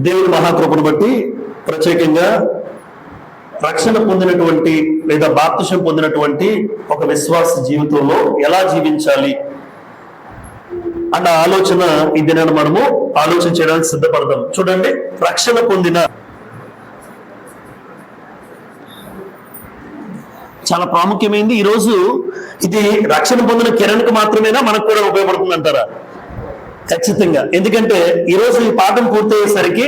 దేవుని మహాకృపను బట్టి ప్రత్యేకంగా రక్షణ పొందినటువంటి లేదా బాప్తిసం పొందినటువంటి ఒక విశ్వాస జీవితంలో ఎలా జీవించాలి అన్న ఆలోచన ఈ దినాన్ని మనము ఆలోచన చేయడానికి సిద్ధపడదాం. చూడండి, రక్షణ పొందిన చాలా ప్రాముఖ్యమైనది. ఈరోజు ఇది రక్షణ పొందిన కిరణ్కి మాత్రమేనా మనకు కూడా ఉపయోగపడుతుంది అంటారా? ఖచ్చితంగా. ఎందుకంటే ఈరోజు ఈ పాఠం పూర్తయ్యేసరికి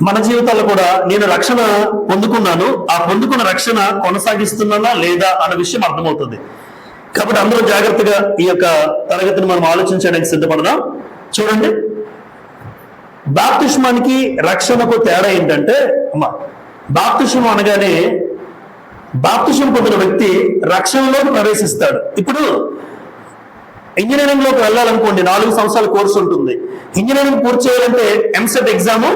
మన జీవితాల్లో కూడా నేను రక్షణ పొందుకున్నాను, ఆ పొందుకున్న రక్షణ కొనసాగిస్తున్నానా లేదా అన్న విషయం అర్థమవుతుంది. కాబట్టి అందరూ జాగ్రత్తగా ఈ యొక్క తరగతిని మనం ఆలోచించడానికి సిద్ధపడదాం. చూడండి, బాప్తిస్మానికి రక్షణకు తేడా ఏంటంటే, బాప్తిస్మం అనగానే బాప్తిసం పొందిన వ్యక్తి రక్షణలోకి ప్రవేశిస్తాడు. ఇప్పుడు ఇంజనీరింగ్ లోకి వెళ్ళాలనుకోండి, 4 సంవత్సరాల కోర్సు ఉంటుంది. ఇంజనీరింగ్ పూర్తి చేయాలంటే ఎంసెట్ ఎగ్జామ్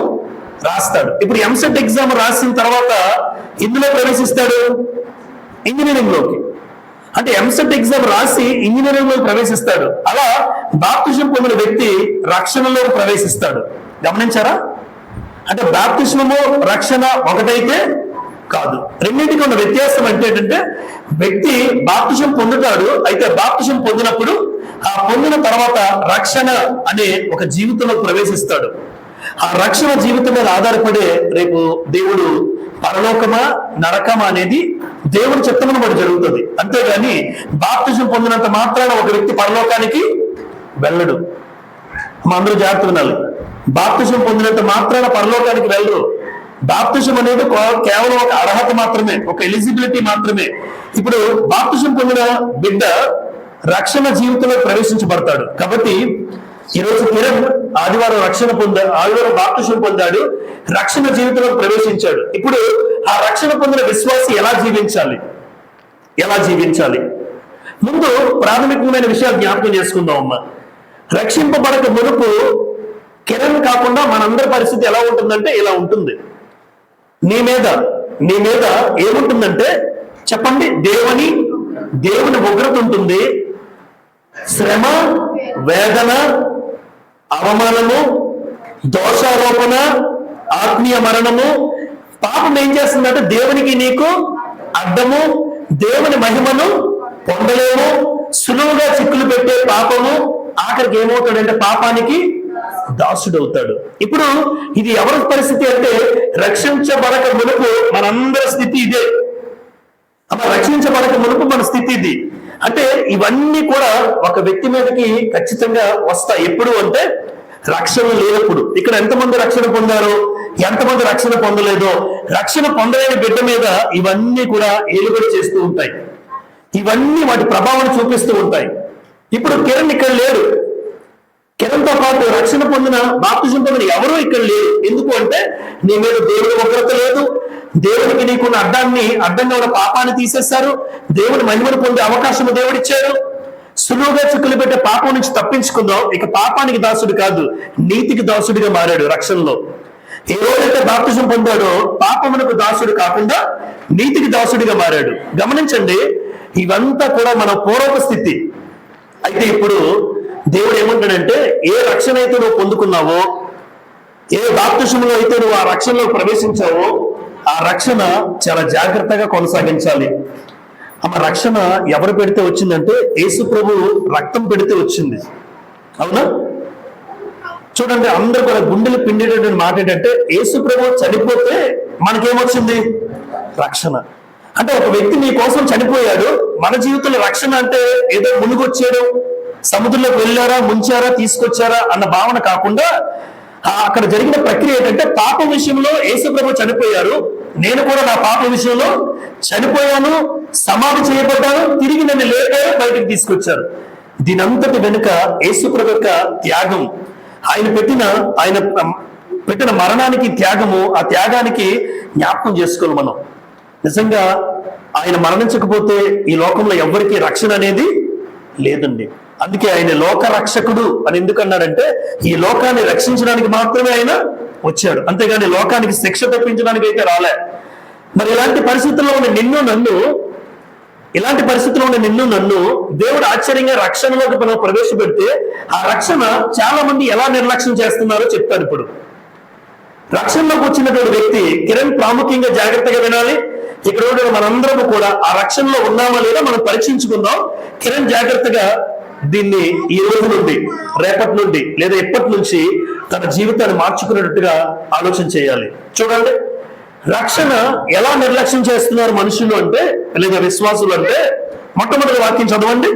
రాస్తాడు. ఇప్పుడు ఎంసెట్ ఎగ్జామ్ రాసిన తర్వాత ఇందులో ప్రవేశిస్తాడు, ఇంజనీరింగ్ లోకి. అంటే ఎంసెట్ ఎగ్జామ్ రాసి ఇంజనీరింగ్ లోకి ప్రవేశిస్తాడు. అలా బాప్తిసం పొందిన వ్యక్తి రక్షణలోకి ప్రవేశిస్తాడు. గమనించారా? అంటే బాప్తిస్మము రక్షణ ఒకటైతే కాదు, రెండింటికి ఉన్న వ్యత్యాసం అంటే ఏంటంటే, వ్యక్తి బాప్తిసం పొందుతాడు, అయితే బాప్తిసం పొందినప్పుడు ఆ పొందిన తర్వాత రక్షణ అనే ఒక జీవితంలో ప్రవేశిస్తాడు. ఆ రక్షణ జీవితం మీద ఆధారపడే రేపు దేవుడు పరలోకమా నరకమా అనేది దేవుడి చిత్తమును బట్టి జరుగుతుంది. అంతేగాని బాప్తిసం పొందినంత మాత్రాన ఒక వ్యక్తి పరలోకానికి వెళ్ళడు. మా అందరూ జాగ్రత్త వినాలి. బాప్తిసం పొందినంత మాత్రాన పరలోకానికి వెళ్ళరు. బాప్తిసం అనేది కేవలం ఒక అర్హత మాత్రమే, ఒక ఎలిజిబిలిటీ మాత్రమే. ఇప్పుడు బాప్తిసం పొందిన బిడ్డ రక్షణ జీవితంలో ప్రవేశించబడతాడు. కాబట్టి ఈరోజు కిరణ్ ఆదివారం ఆదివారం బాప్తిసం పొందాడు, రక్షణ జీవితంలో ప్రవేశించాడు. ఇప్పుడు ఆ రక్షణ పొందిన విశ్వాసి ఎలా జీవించాలి? ముందు ప్రాథమికమైన విషయాలు జ్ఞాపకం చేసుకుందాం అమ్మా. రక్షింపబడక మునుపు కిరణ్ కాకుండా మనందరి పరిస్థితి ఎలా ఉంటుందంటే ఇలా ఉంటుంది. నీ మీద ఏముంటుందంటే చెప్పండి, దేవుని ఉగ్రత ఉంటుంది, శ్రమ, వేదన, అవమానము, దోషారోపణ, ఆత్మీయ మరణము. పాపం ఏం చేస్తుందంటే దేవునికి నీకు అడ్డము, దేవుని మహిమను పొందలేము, సులువుగా చిక్కులు పెట్టే పాపము. ఆఖరికి ఏమవుతాడంటే పాపానికి దాసుడవుతాడు. ఇప్పుడు ఇది ఎవరి పరిస్థితి అంటే, రక్షించబడక మునుపు మనందరి స్థితి ఇదే. రక్షించబడక మునుపు మన స్థితి ఇది. అంటే ఇవన్నీ కూడా ఒక వ్యక్తి మీదకి ఖచ్చితంగా వస్తాయి. ఎప్పుడు అంటే రక్షణ లేనప్పుడు. ఇక్కడ ఎంతమంది రక్షణ పొందారో, ఎంతమంది రక్షణ పొందలేదో, రక్షణ పొందలేని బిడ్డ మీద ఇవన్నీ కూడా ఏలుబడి చేస్తూ ఉంటాయి. ఇవన్నీ వాటి ప్రభావం చూపిస్తూ ఉంటాయి. ఇప్పుడు కిరణ్ ఇక్కడ లేడు. కిరణ్తో పాటు రక్షణ పొందిన బాప్తిసం పొందిన ఎవరూ ఇక్కడ లేరు. ఎందుకు అంటే నీ మీద దేవుని ఉగ్రత లేదు, దేవునికి నీకున్న అడ్డంగా ఉన్న పాపాన్ని తీసేశారు, దేవుని మహిమను పొందే అవకాశం దేవుడిచ్చారు. సులువుగా చిక్కులు పెట్టే పాపం నుంచి తప్పించుకుందాం. ఇక పాపానికి దాసుడు కాదు, నీతికి దాసుడిగా మారాడు రక్షణలో. ఏ రోజైతే బాప్తిసం పొందాడో పాపమునకు దాసుడు కాకుండా నీతికి దాసుడిగా మారాడు. గమనించండి, ఇవంతా కూడా మన పూర్వపు స్థితి. అయితే ఇప్పుడు దేవుడు ఏమంటాడంటే, ఏ రక్షణ అయితే నువ్వు పొందుకున్నావో, ఏ బాప్తిసంలో అయితే నువ్వు ఆ రక్షణలో ప్రవేశించావో, ఆ రక్షణ చాలా జాగ్రత్తగా కొనసాగించాలి. ఆమె రక్షణ ఎవరు పెడితే వచ్చిందంటే, యేసు ప్రభు రక్తం పెడితే వచ్చింది. అవునా? చూడండి, అందరూ కూడా గుండెలు పిండేటటువంటి మాట ఏంటంటే, యేసు ప్రభు చనిపోతే మనకేమొచ్చింది? రక్షణ. అంటే ఒక వ్యక్తి నీ కోసం చనిపోయాడు. మన జీవితంలో రక్షణ అంటే ఏదో మునుగొచ్చాడు, సముద్రంలోకి వెళ్ళారా, ముంచారా, తీసుకొచ్చారా అన్న భావన కాకుండా, అక్కడ జరిగిన ప్రక్రియ ఏంటంటే, పాప విషయంలో యేసు ప్రభు చనిపోయారు, నేను కూడా నా పాప విషయంలో చనిపోయాను, సమాధి చేయబడ్డాను, తిరిగి నన్ను లేపారు, బయటకు తీసుకొచ్చారు. దీనంతటి వెనుక యేసు ప్రభు యొక్క త్యాగం, ఆయన పెట్టిన మరణానికి త్యాగము, ఆ త్యాగానికి జ్ఞాపకం చేసుకోవాలి మనం. నిజంగా ఆయన మరణించకపోతే ఈ లోకంలో ఎవరికి రక్షణ అనేది లేదండి. అందుకే ఆయన లోక రక్షకుడు అని ఎందుకన్నాడంటే, ఈ లోకాన్ని రక్షించడానికి మాత్రమే ఆయన వచ్చాడు, అంతేగాని లోకానికి శిక్ష తప్పించడానికి అయితే రాలే. మరి ఇలాంటి పరిస్థితుల్లో ఉన్న నిన్ను నన్ను దేవుడు ఆశ్చర్యంగా రక్షణలోకి మనం ప్రవేశపెడితే, ఆ రక్షణ చాలా మంది ఎలా నిర్లక్ష్యం చేస్తున్నారో చెప్తారు. ఇప్పుడు రక్షణలోకి వచ్చినటువంటి వ్యక్తి కిరణ్ ప్రాముఖ్యంగా జాగ్రత్తగా వినాలి. ఇక్కడ ఉన్న మనందరం కూడా ఆ రక్షణలో ఉన్నామా లేదా మనం పరీక్షించుకుందాం. కిరణ్ జాగ్రత్తగా దీన్ని ఈ రోజు నుండి, రేపటి నుండి లేదా ఎప్పటి నుంచి తన జీవితాన్ని మార్చుకునేటట్టుగా ఆలోచన చేయాలి. చూడండి, రక్షణ ఎలా నిర్లక్ష్యం చేస్తున్నారు మనుషులు అంటే, లేదా విశ్వాసులు అంటే, మొట్టమొదటి వాక్యం చదవండి.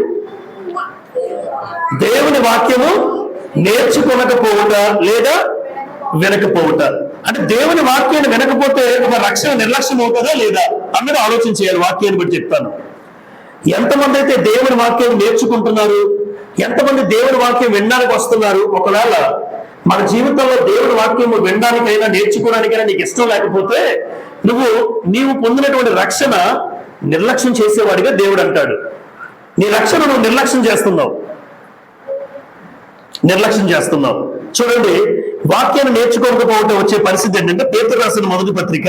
దేవుని వాక్యము నేర్చుకొనకపోవుట లేదా వినకపోవుట. అంటే దేవుని వాక్యాన్ని వినకపోతే ఒక రక్షణ నిర్లక్ష్యం అవుతుందా లేదా అన్నది ఆలోచన చేయాలి. వాక్యాన్ని బట్టి చెప్తాను. ఎంతమంది అయితే దేవుని వాక్యం నేర్చుకుంటున్నారు, ఎంతమంది దేవుని వాక్యం వినడానికి వస్తున్నారు. ఒకవేళ మన జీవితంలో దేవుని వాక్యం వినడానికైనా నేర్చుకోవడానికైనా నీకు ఇష్టం లేకపోతే నీవు పొందినటువంటి రక్షణ నిర్లక్ష్యం చేసేవాడిగా దేవుడు అంటాడు. నీ రక్షణ నువ్వు నిర్లక్ష్యం చేస్తున్నావు. చూడండి, వాక్యాన్ని నేర్చుకోకపోవటం వచ్చే పరిస్థితి ఏంటంటే, పేతురు రాసిన మొదటి పత్రిక,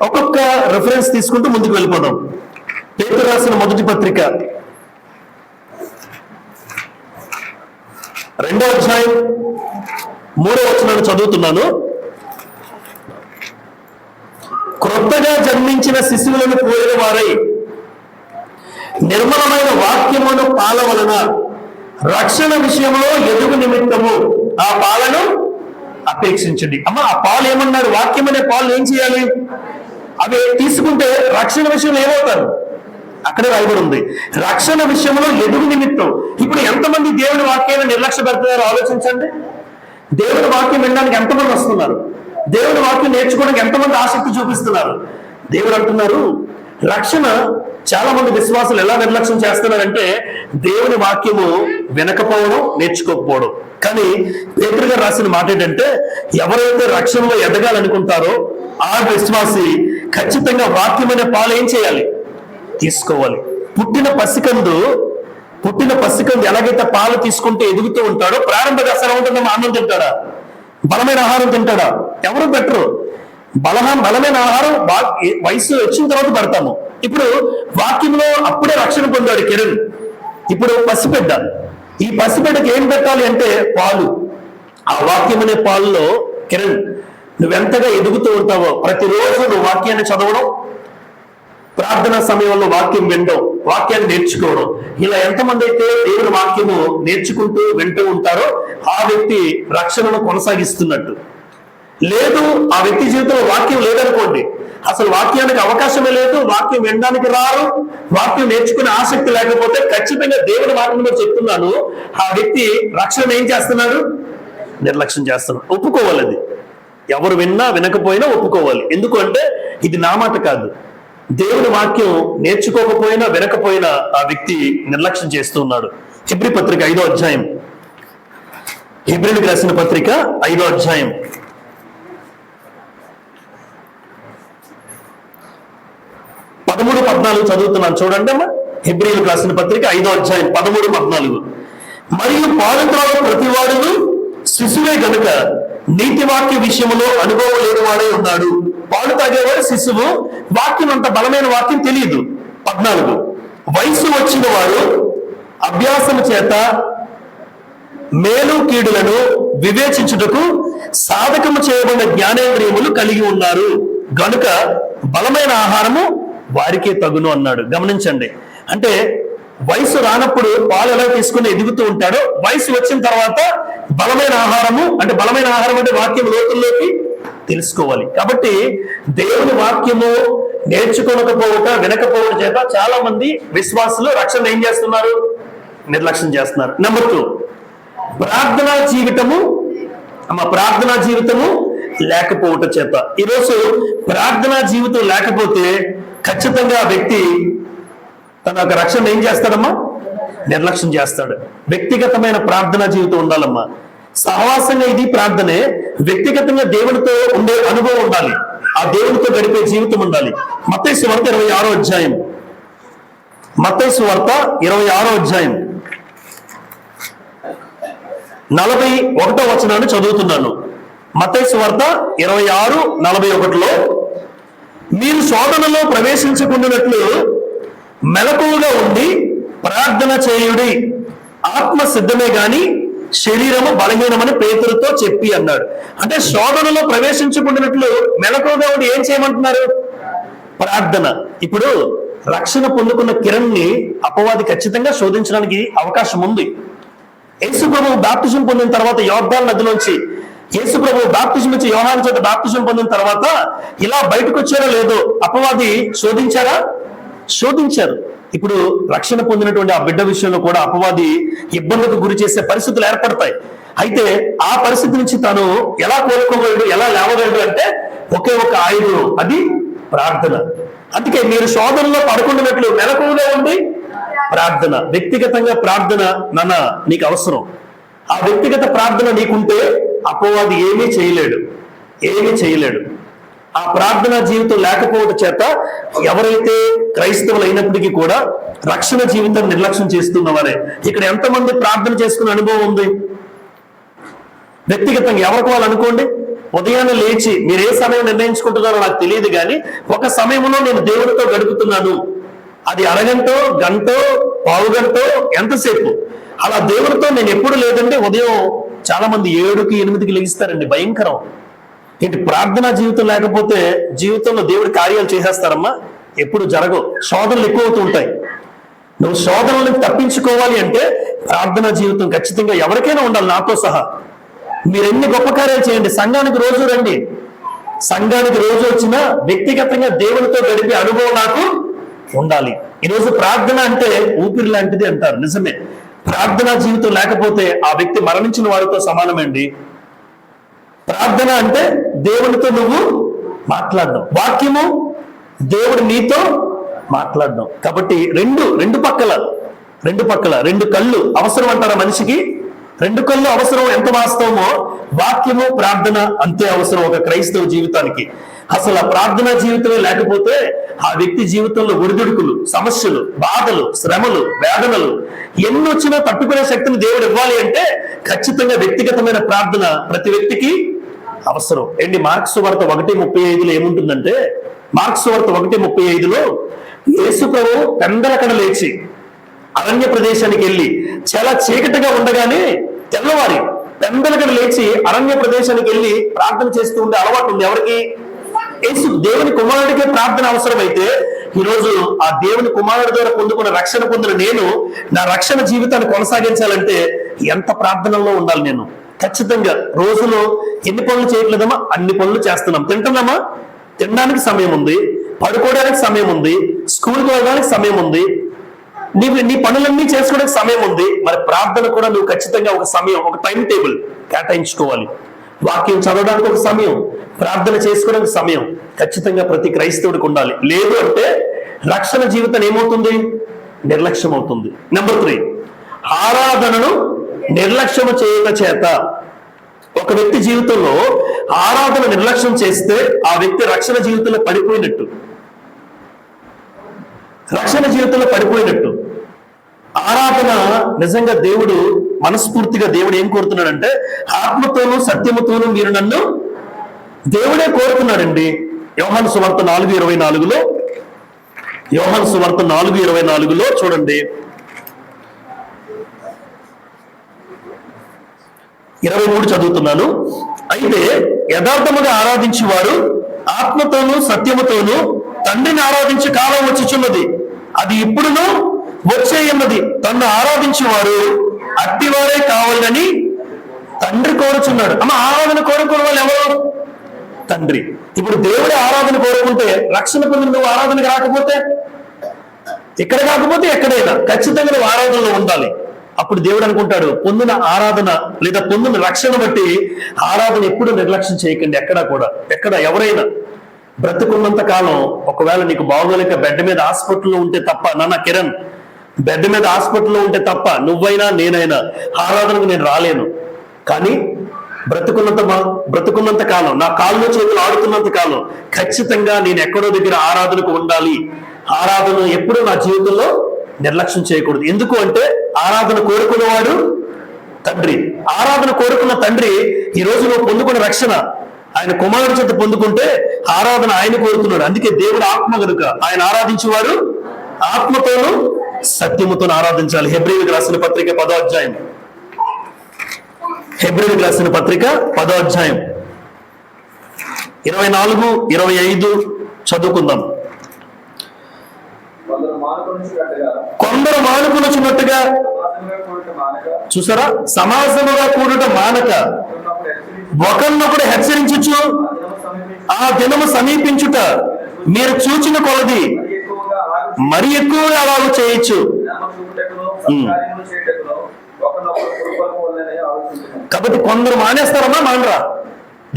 ఒక్కొక్క రెఫరెన్స్ తీసుకుంటూ ముందుకు వెళ్ళిపోదాం. పేతురు రాసిన మొదటి పత్రిక 2వ అధ్యాయం 3వ వచనాన్ని చదువుతున్నాను. క్రొత్తగా జన్మించిన శిశువులను పోయిన వారై నిర్మలమైన వాక్యమును పాల వలన రక్షణ విషయంలో ఎదుగు నిమిత్తము ఆ పాలను అపేక్షించండి. అమ్మా, ఆ పాలు ఏమన్నాడు? వాక్యం అనే పాలు ఏం చేయాలి? అవి తీసుకుంటే రక్షణ విషయంలో ఏమవుతారు? అక్కడే రాయబడి ఉంది, రక్షణ విషయంలో ఎదుగు నిమిత్తం. ఇప్పుడు ఎంతమంది దేవుని వాక్యాన్ని నిర్లక్ష్య పెడుతున్నారో ఆలోచించండి. దేవుని వాక్యం వినడానికి ఎంతమంది వస్తున్నారు? దేవుని వాక్యం నేర్చుకోవడానికి ఎంతమంది ఆసక్తి చూపిస్తున్నారు? దేవుడు అంటున్నారు, రక్షణ చాలా మంది విశ్వాసులు ఎలా నిర్లక్ష్యం చేస్తున్నారంటే, దేవుని వాక్యము వినకపోవడం, నేర్చుకోకపోవడం. కానీ పేతురు గారు రాసిన మాట ఏంటంటే, ఎవరైతే రక్షణలో ఎదగాలనుకుంటారో ఆ విశ్వాసి ఖచ్చితంగా వాక్యం అనే పాలు ఏం చేయాలి? తీసుకోవాలి. పుట్టిన పసికందు ఎలాగైతే పాలు తీసుకుంటే ఎదుగుతూ ఉంటాడో, ప్రారంభ దశ ఎలా ఉంటుందో అన్నం తింటాడా? బలమైన ఆహారం తింటాడా? ఎవరు పెట్టరు. బలమైన ఆహారం వయసు వచ్చిన తర్వాత పెడతాము. ఇప్పుడు వాక్యంలో అప్పుడే రక్షణ పొందాడు కిరణ్. ఇప్పుడు పసిబిడ్డ, ఈ పసిబిడ్డకి ఏం పెట్టాలి అంటే పాలు. ఆ వాక్యం అనే పాలులో కిరణ్ నువ్వెంతగా ఎదుగుతూ ఉంటావో, ప్రతిరోజు నువ్వు వాక్యాన్ని చదవడం, ప్రార్థనా సమయంలో వాక్యం వినడం, వాక్యాన్ని నేర్చుకోవడం, ఇలా ఎంతమంది అయితే దేవుని వాక్యము నేర్చుకుంటూ వింటూ ఉంటారో ఆ వ్యక్తి రక్షణను కొనసాగిస్తున్నట్టు. లేదు, ఆ వ్యక్తి జీవితంలో వాక్యం లేదనుకోండి, అసలు వాక్యానికి అవకాశమే లేదు, వాక్యం వినడానికి రారు, వాక్యం నేర్చుకునే ఆసక్తి లేకపోతే ఖచ్చితంగా దేవుని వాక్యంలో చెప్తున్నాను, ఆ వ్యక్తి రక్షణ ఏం చేస్తున్నాడు? నిర్లక్ష్యం చేస్తున్నాడు. ఒప్పుకోవాలి. అది ఎవరు విన్నా వినకపోయినా ఒప్పుకోవాలి. ఎందుకంటే ఇది నా మాట కాదు. దేవుని వాక్యం నేర్చుకోకపోయినా వినకపోయినా ఆ వ్యక్తి నిర్లక్ష్యం చేస్తూ ఉన్నాడు. హెబ్రీ పత్రిక 5వ అధ్యాయం, హెబ్రీలకు రాసిన పత్రిక 5వ అధ్యాయం 13-14 చదువుతున్నాను. చూడండి అమ్మా, హెబ్రీలకు రాసిన పత్రిక 5వ అధ్యాయం 13-14. మరియు పాలు త్రాగు ప్రతివాడును శిశువే గనుక నీతి వాక్య విషయంలో అనుభవం లేని వాడే ఉన్నాడు. పాలు తాగేవాడు శిశువు, వాక్యం అంత బలమైన వాక్యం తెలియదు. 14 వయసు వచ్చిన వారు అభ్యాసము చేత మేలు కీడులను వివేచించుటకు సాధకము చేయబడిన జ్ఞానేంద్రియములు కలిగి ఉన్నారు గనుక బలమైన ఆహారము వారికే తగును అన్నాడు. గమనించండి, అంటే వయసు రానప్పుడు పాలు ఎలా తీసుకుని ఎదుగుతూ ఉంటాడో, వయసు వచ్చిన తర్వాత బలమైన ఆహారము అంటే వాక్యం లోతుల్లోకి తెలుసుకోవాలి. కాబట్టి దేవుని వాక్యము నేర్చుకోనకపోవట, వినకపోవడం చేత చాలా మంది విశ్వాసులు రక్షణ ఏం చేస్తున్నారు? నిర్లక్ష్యం చేస్తున్నారు. నెంబర్ 2, ప్రార్థనా జీవితము లేకపోవట చేత. ఈరోజు ప్రార్థనా జీవితం లేకపోతే ఖచ్చితంగా ఆ వ్యక్తి తన యొక్క రక్షణ ఏం చేస్తాడమ్మా? నిర్లక్ష్యం చేస్తాడు. వ్యక్తిగతమైన ప్రార్థనా జీవితం ఉండాలమ్మా. సహవాసంగా ఇది ప్రార్థనే, వ్యక్తిగతంగా దేవునితో ఉండే అనుభవం ఉండాలి, ఆ దేవునితో గడిపే జీవితం ఉండాలి. మత్తయి సువార్త 26వ అధ్యాయం, మత్తయి సువార్త 26వ అధ్యాయం 41వ వచనాన్ని చదువుతున్నాను. మత్తయి సువార్త 26:41లో, మీరు శోధనలో ప్రవేశించకుండానట్లు మెలకువగా ఉండి ప్రార్థన చేయుడి, ఆత్మ సిద్ధమే గాని శరీరము బలహీనమని పేతురుతో చెప్పి అన్నాడు. అంటే శోధనలో ప్రవేశించకుండానట్లు మెలకువగా ఉండి ఏం చేయమంటున్నారు? ప్రార్థన. ఇప్పుడు రక్షణ పొందుకున్న కిరణ్ ని అపవాది ఖచ్చితంగా శోధించడానికి అవకాశం ఉంది. యేసు ప్రభువు బాప్తిజం పొందిన తర్వాత యోర్దాను నదిలోంచి యేసు ప్రభువు బాప్తిజం ఇచ్చి యోహాను చేత బాప్తిజం పొందిన తర్వాత ఇలా బయటకు వచ్చారో లేదో అపవాది శోధించారా? శోధించారు. ఇప్పుడు రక్షణ పొందినటువంటి ఆ బిడ్డ విషయంలో కూడా అపవాది ఇబ్బందులకు గురి చేసే పరిస్థితులు ఏర్పడతాయి. అయితే ఆ పరిస్థితి నుంచి తాను ఎలా కోలుకోగలడు, ఎలా లేవగలడు అంటే ఒకే ఒక ఆయుధం, అది ప్రార్థన. అందుకే మీరు శోధనలో పడుకున్నట్లు మెలకువగా ఉండి ప్రార్థన. వ్యక్తిగతంగా ప్రార్థన నాన్న నీకు అవసరం. ఆ వ్యక్తిగత ప్రార్థన నీకుంటే అపవాది ఏమీ చేయలేడు. ఆ ప్రార్థనా జీవితం లేకపోవడం చేత ఎవరైతే క్రైస్తవులు అయినప్పటికీ కూడా రక్షణ జీవితం నిర్లక్ష్యం చేస్తున్నవారే. ఇక్కడ ఎంతమంది ప్రార్థన చేసుకునే అనుభవం ఉంది? వ్యక్తిగతంగా ఎవరికి వాళ్ళు అనుకోండి. ఉదయాన్నే లేచి మీరు ఏ సమయం నిర్ణయించుకుంటున్నారో నాకు తెలియదు, కానీ ఒక సమయంలో నేను దేవుడితో గడుపుతున్నాను. అది అరగంటో, గంటో, పావుగంటో, ఎంతసేపు అలా దేవుడితో నేను ఎప్పుడు లేదండి. ఉదయం చాలా మంది 7కి 8కి లెగిస్తారండి, భయంకరం. ఏంటి ప్రార్థనా జీవితం లేకపోతే జీవితంలో దేవుడి కార్యాలు చేసేస్తారమ్మా? ఎప్పుడు జరగవు. శోధనలు ఎక్కువ అవుతూ ఉంటాయి. నువ్వు శోధనలను తప్పించుకోవాలి అంటే ప్రార్థనా జీవితం ఖచ్చితంగా ఎవరికైనా ఉండాలి, నాతో సహా. మీరు ఎన్ని గొప్ప కార్యాలు చేయండి, సంఘానికి రోజు రండి. సంఘానికి రోజు వచ్చినా వ్యక్తిగతంగా దేవుడితో గడిపే అనుభవం నాకు ఉండాలి. ఈరోజు ప్రార్థన అంటే ఊపిరి లాంటిది అంటారు, నిజమే. ప్రార్థనా జీవితం లేకపోతే ఆ వ్యక్తి మరణించిన వారితో సమానమండి. ప్రార్థన అంటే దేవునితో నువ్వు మాట్లాడడం, వాక్యము దేవుడు నీతో మాట్లాడడం. కాబట్టి రెండు పక్కల రెండు కళ్ళు అవసరం అంటారా మనిషికి? 2 కళ్ళు అవసరం. ఎంత వాస్తవమో వాక్యము ప్రార్థన అంతే అవసరం ఒక క్రైస్తవ జీవితానికి. అసలు ఆ ప్రార్థనా జీవితమే లేకపోతే ఆ వ్యక్తి జీవితంలో ఒడిదుడుకులు, సమస్యలు, బాధలు, శ్రమలు, వేదనలు ఎన్ని వచ్చినా తట్టుకునే శక్తిని దేవుడు ఇవ్వాలి అంటే ఖచ్చితంగా వ్యక్తిగతమైన ప్రార్థన ప్రతి వ్యక్తికి అవసరం. ఏంటి మార్క్స్ వార్త 1:35 ఏముంటుందంటే, మార్క్స్ వార్త 1:35 యేసు ప్రభువు పెందలకడ లేచి అరణ్య ప్రదేశానికి వెళ్ళి చాలా చీకటిగా ఉండగానే తెల్లవారి పెందలకడ లేచి అరణ్య ప్రదేశానికి వెళ్ళి ప్రార్థన చేస్తూ ఉండే అలవాటు ఉంది ఎవరికి? యేసు దేవుని కుమారుడికే ప్రార్థన అవసరమైతే ఈరోజు ఆ దేవుని కుమారుడి ద్వారా పొందుకున్న రక్షణ పొందిన నేను నా రక్షణ జీవితాన్ని కొనసాగించాలంటే ఎంత ప్రార్థనలో ఉండాలి నేను? ఖచ్చితంగా రోజులో ఎన్ని పనులు చేయట్లేదమ్మా? అన్ని పనులు చేస్తున్నాం. తింటున్నామా? తినడానికి సమయం ఉంది, పడుకోవడానికి సమయం ఉంది, స్కూల్కి వెళ్ళడానికి సమయం ఉంది, నీ పనులన్నీ చేసుకోవడానికి సమయం ఉంది. మరి ప్రార్థన కూడా నువ్వు ఖచ్చితంగా ఒక సమయం, ఒక టైం టేబుల్ కేటాయించుకోవాలి. వాక్యం చదవడానికి ఒక సమయం, ప్రార్థన చేసుకోవడానికి సమయం ఖచ్చితంగా ప్రతి క్రైస్తవుడికి ఉండాలి. లేదు అంటే రక్షణ జీవితం ఏమవుతుంది? నిర్లక్ష్యం అవుతుంది. నెంబర్ 3, ఆరాధనను నిర్లక్ష్యం చేయక చేత ఒక వ్యక్తి జీవితంలో ఆరాధన నిర్లక్ష్యం చేస్తే ఆ వ్యక్తి రక్షణ జీవితంలో పడిపోయినట్టు. ఆరాధన నిజంగా దేవుడు మనస్ఫూర్తిగా దేవుడు ఏం కోరుతున్నాడంటే ఆత్మతోనూ సత్యముతోనూ మీరు నన్ను దేవుడే కోరుతున్నాడండి. యోహాను సువార్త 4:24 చూడండి. 23 చదువుతున్నాను. అయితే యథార్థముగా ఆరాధించేవారు ఆత్మతోనూ సత్యముతోనూ తండ్రిని ఆరాధించే కాలం వచ్చుచున్నది, అది ఇప్పుడును వచ్చేయున్నది. తన్ను ఆరాధించేవారు అట్టివారే కావాలని తండ్రి కోరుచున్నాడు. అమ్మ, ఆరాధన కోరుకునే వాళ్ళు ఎవరు? తండ్రి. ఇప్పుడు దేవుడే ఆరాధన కోరుకుంటే రక్షణ పొందిన నువ్వు ఆరాధనకు రాకపోతే, ఇక్కడ కాకపోతే ఎక్కడైనా ఖచ్చితంగా నువ్వు ఆరాధనలో ఉండాలి. అప్పుడు దేవుడు అనుకుంటాడు పొందిన ఆరాధన లేదా పొందిన రక్షణ బట్టి ఆరాధన ఎప్పుడు నిర్లక్ష్యం చేయకండి. ఎక్కడ ఎవరైనా బ్రతుకున్నంత కాలం ఒకవేళ నీకు బాగోలేక బెడ్ మీద హాస్పిటల్లో ఉంటే తప్ప, నాన్న కిరణ్ బెడ్ మీద హాస్పిటల్లో ఉంటే తప్ప నువ్వైనా నేనైనా ఆరాధనకు నేను రాలేను. కానీ బ్రతుకున్నంత కాలం, నా కాళ్ళు చేతులు ఆడుతున్నంత కాలం ఖచ్చితంగా నేను ఎక్కడో దగ్గర ఆరాధనకు ఉండాలి. ఆరాధన ఎప్పుడూ నా జీవితంలో నిర్లక్ష్యం చేయకూడదు. ఎందుకు అంటే ఆరాధన కోరుకున్నవాడు తండ్రి. ఆరాధన కోరుకున్న తండ్రి ఈ రోజు నువ్వు పొందుకున్న రక్షణ ఆయన కుమారుడి చేత పొందుకుంటే ఆరాధన ఆయన కోరుతున్నాడు. అందుకే దేవుడు ఆత్మ కనుక ఆయన ఆరాధించేవారు ఆత్మతోనూ సత్యముతోనూ ఆరాధించాలి. హెబ్రీయులకు రాసిన పత్రిక 10వ అధ్యాయం హెబ్రీయులకు రాసిన పత్రిక 10వ అధ్యాయం 24, 25 చదువుకుందాం. కొందరు మానుకొనుచున్నట్టుగా చూసారా, సమాజముగా కూడుట మానక ఒకరినొకడు హెచ్చరించుచు ఆ దినము సమీపించుట మీరు చూచిన కొలది మరి ఎక్కువగా అలాగ చేయొచ్చు. కాబట్టి కొందరు మానేస్తారమ్మా, మానరా?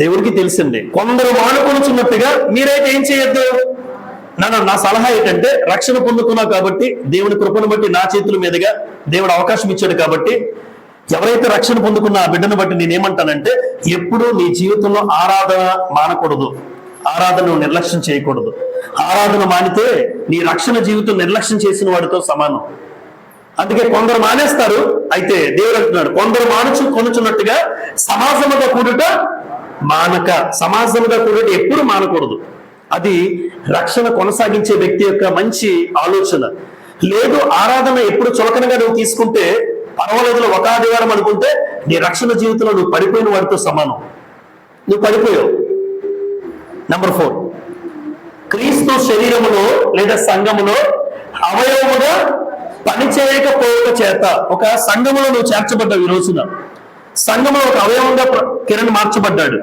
దేవుడికి తెలిసింది. కొందరు మానుకొనుచున్నట్టుగా మీరైతే ఏం చేయొద్దు. నా సలహా ఏంటంటే, రక్షణ పొందుకున్నావు కాబట్టి, దేవుని కృపను బట్టి నా చేతుల మీదుగా దేవుడు అవకాశం ఇచ్చాడు కాబట్టి, ఎవరైతే రక్షణ పొందుకున్న ఆ బిడ్డను బట్టి నేనేమంటానంటే, ఎప్పుడూ నీ జీవితంలో ఆరాధన మానకూడదు, ఆరాధన నిర్లక్ష్యం చేయకూడదు. ఆరాధన మానితే నీ రక్షణ జీవితం నిర్లక్ష్యం చేసిన వాడితో సమానం. అందుకే కొందరు మానేస్తారు. అయితే దేవుడు అంటున్నాడు, కొందరు కొనుచున్నట్టుగా సమాజముగా కూడుట మానక. సమాజముగా కూడుట ఎప్పుడు మానకూడదు. అది రక్షణ కొనసాగించే వ్యక్తి యొక్క మంచి ఆలోచన. లేదు, ఆరాధన ఎప్పుడు చులకనగా నువ్వు తీసుకుంటే పర్వాలేదులో ఒక ఆదివారం అనుకుంటే నీ రక్షణ జీవితంలో నువ్వు పడిపోయిన వాడితో సమానం. నువ్వు పడిపోయావు. నంబర్ 4, క్రీస్తు శరీరములో లేదా సంఘములో అవయవముగా పనిచేయకపోవట చేత. ఒక సంఘములో నువ్వు చేర్చబడ్డావు. ఈ రోజున సంఘంలో ఒక అవయవంగా కిరణ్ మార్చబడ్డాడు